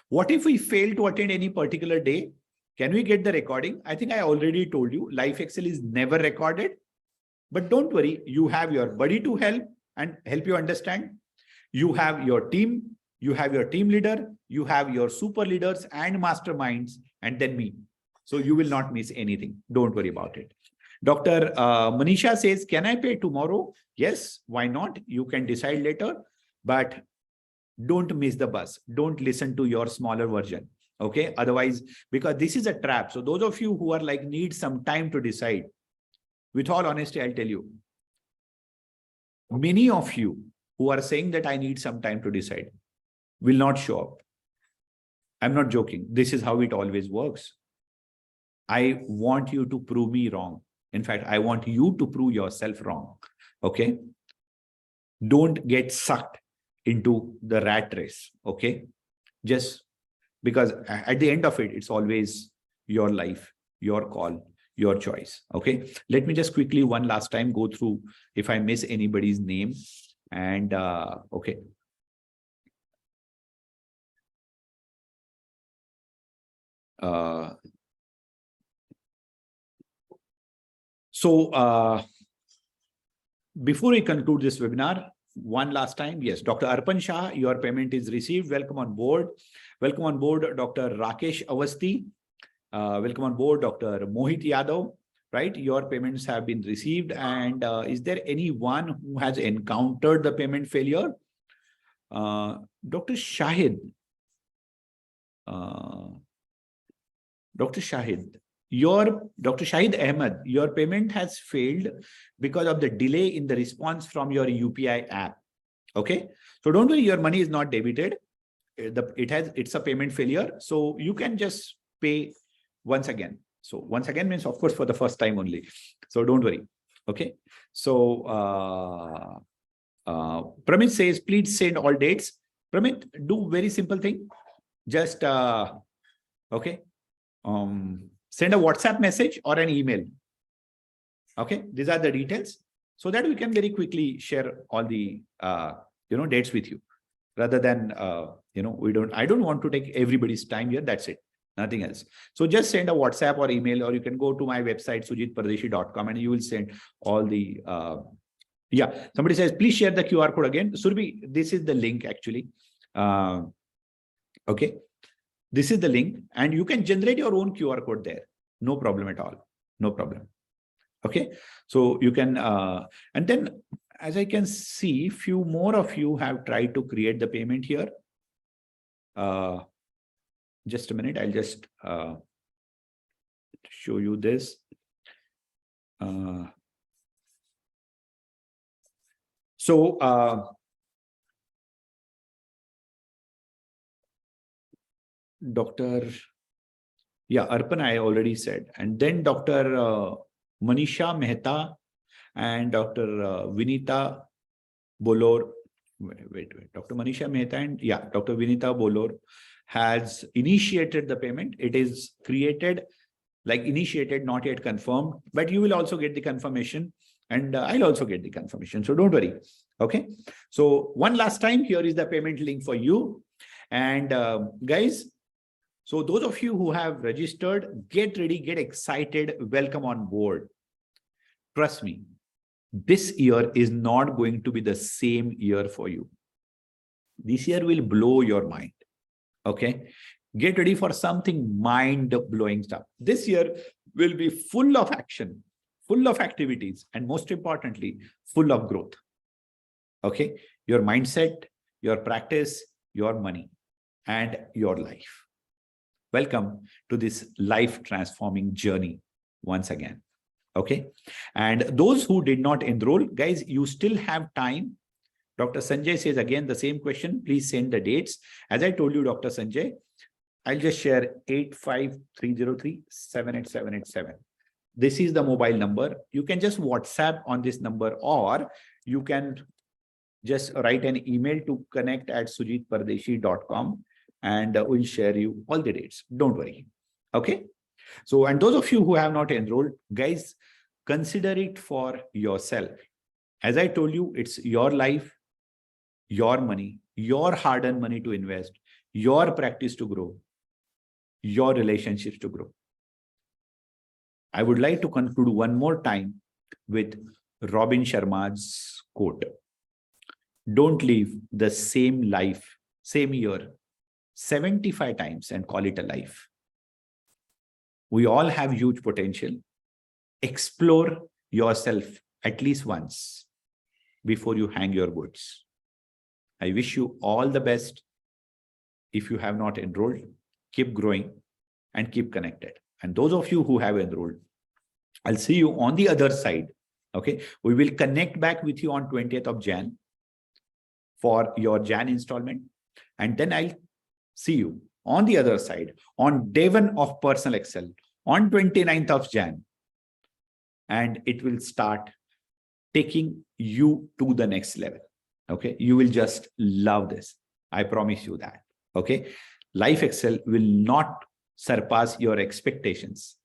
What if we fail to attend any particular day? Can we get the recording? I think I already told you, LifeXL is never recorded. But don't worry, you have your buddy to help and help you understand. You have your team, you have your team leader, you have your super leaders and masterminds, and then me. So you will not miss anything. Don't worry about it. Dr. Manisha says, can I pay tomorrow? Yes, why not? You can decide later, but don't miss the bus. Don't listen to your smaller version. Okay. Otherwise, because this is a trap. So those of you who are like, need some time to decide, with all honesty, I'll tell you, many of you who are saying that I need some time to decide will not show up. I'm not joking. This is how it always works. I want you to prove me wrong. In fact, I want you to prove yourself wrong. Okay. Don't get sucked into the rat race. Okay. Just because at the end of it, it's always your life, your call. your choice. Okay, let me just quickly one last time go through if I miss anybody's name. And okay. Before we conclude this webinar, one last time, yes, Dr. Arpan Shah, your payment is received. Welcome on board. Welcome on board, Dr. Rakesh Avasti. Welcome on board, Dr. Mohit Yadav. Right, your payments have been received. And is there anyone who has encountered the payment failure? Dr. Shahid. Dr. Shahid. Dr. Shahid Ahmed, your payment has failed because of the delay in the response from your UPI app. Okay, so don't worry, your money is not debited. It's a payment failure, so you can just pay once again. So once again means, of course, for the first time only. So don't worry. Okay, so Pramit says, please send all dates. Pramit, do very simple thing. Just okay. Send a WhatsApp message or an email. Okay, these are the details, so that we can very quickly share all the dates with you, rather than I don't want to take everybody's time here. That's it, nothing else. So just send a WhatsApp or email, or you can go to my website sujitpardeshi.com and you will send all the yeah. Somebody says, please share the QR code again. Surbi, this is the link actually. Okay. This is the link, and you can generate your own QR code there. No problem at all. No problem. Okay. So you can, and then as I can see, few more of you have tried to create the payment here. Just a minute. I'll just show you this. Dr. Yeah, Arpan, I already said. And then Dr. Manisha Mehta and Dr. Vinita Bolor. Wait. Dr. Manisha Mehta and Dr. Vinita Bolor has initiated the payment. It is created, like initiated, not yet confirmed, but you will also get the confirmation, and I'll also get the confirmation. So don't worry. Okay. So one last time, here is the payment link for you. And guys, so those of you who have registered, get ready, get excited, welcome on board. Trust me, this year is not going to be the same year for you. This year will blow your mind. Okay. Get ready for something mind-blowing stuff. This year will be full of action, full of activities, and most importantly, full of growth. Okay. Your mindset, your practice, your money, and your life. Welcome to this life-transforming journey once again. Okay. And those who did not enroll, guys, you still have time. Dr. Sanjay says again the same question. Please send the dates. As I told you, Dr. Sanjay, I'll just share 85303-78787. This is the mobile number. You can just WhatsApp on this number, or you can just write an email to connect@sujitpardeshi.com, and we'll share you all the dates. Don't worry. Okay. So, and those of you who have not enrolled, guys, consider it for yourself. As I told you, it's your life, your money, your hard-earned money to invest, your practice to grow, your relationships to grow. I would like to conclude one more time with Robin Sharma's quote. Don't live the same life, same year, 75 times and call it a life. We all have huge potential. Explore yourself at least once before you hang your boots. I wish you all the best. If you have not enrolled, keep growing and keep connected. And those of you who have enrolled, I'll see you on the other side. Okay. We will connect back with you on 20th of Jan for your Jan installment. And then I'll see you on the other side on day 1 of Personal Excel on 29th of Jan. And it will start taking you to the next level. Okay. You will just love this. I promise you that. Okay. LifeXL will not surpass your expectations.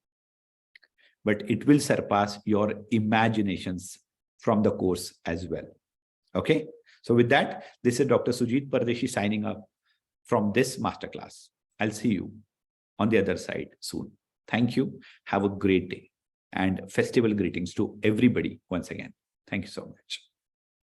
but it will surpass your imaginations from the course as well. Okay. So with that, this is Dr. Sujit Pardeshi signing up from this masterclass. I'll see you on the other side soon. Thank you. Have a great day and festival greetings to everybody once again. Thank you so much.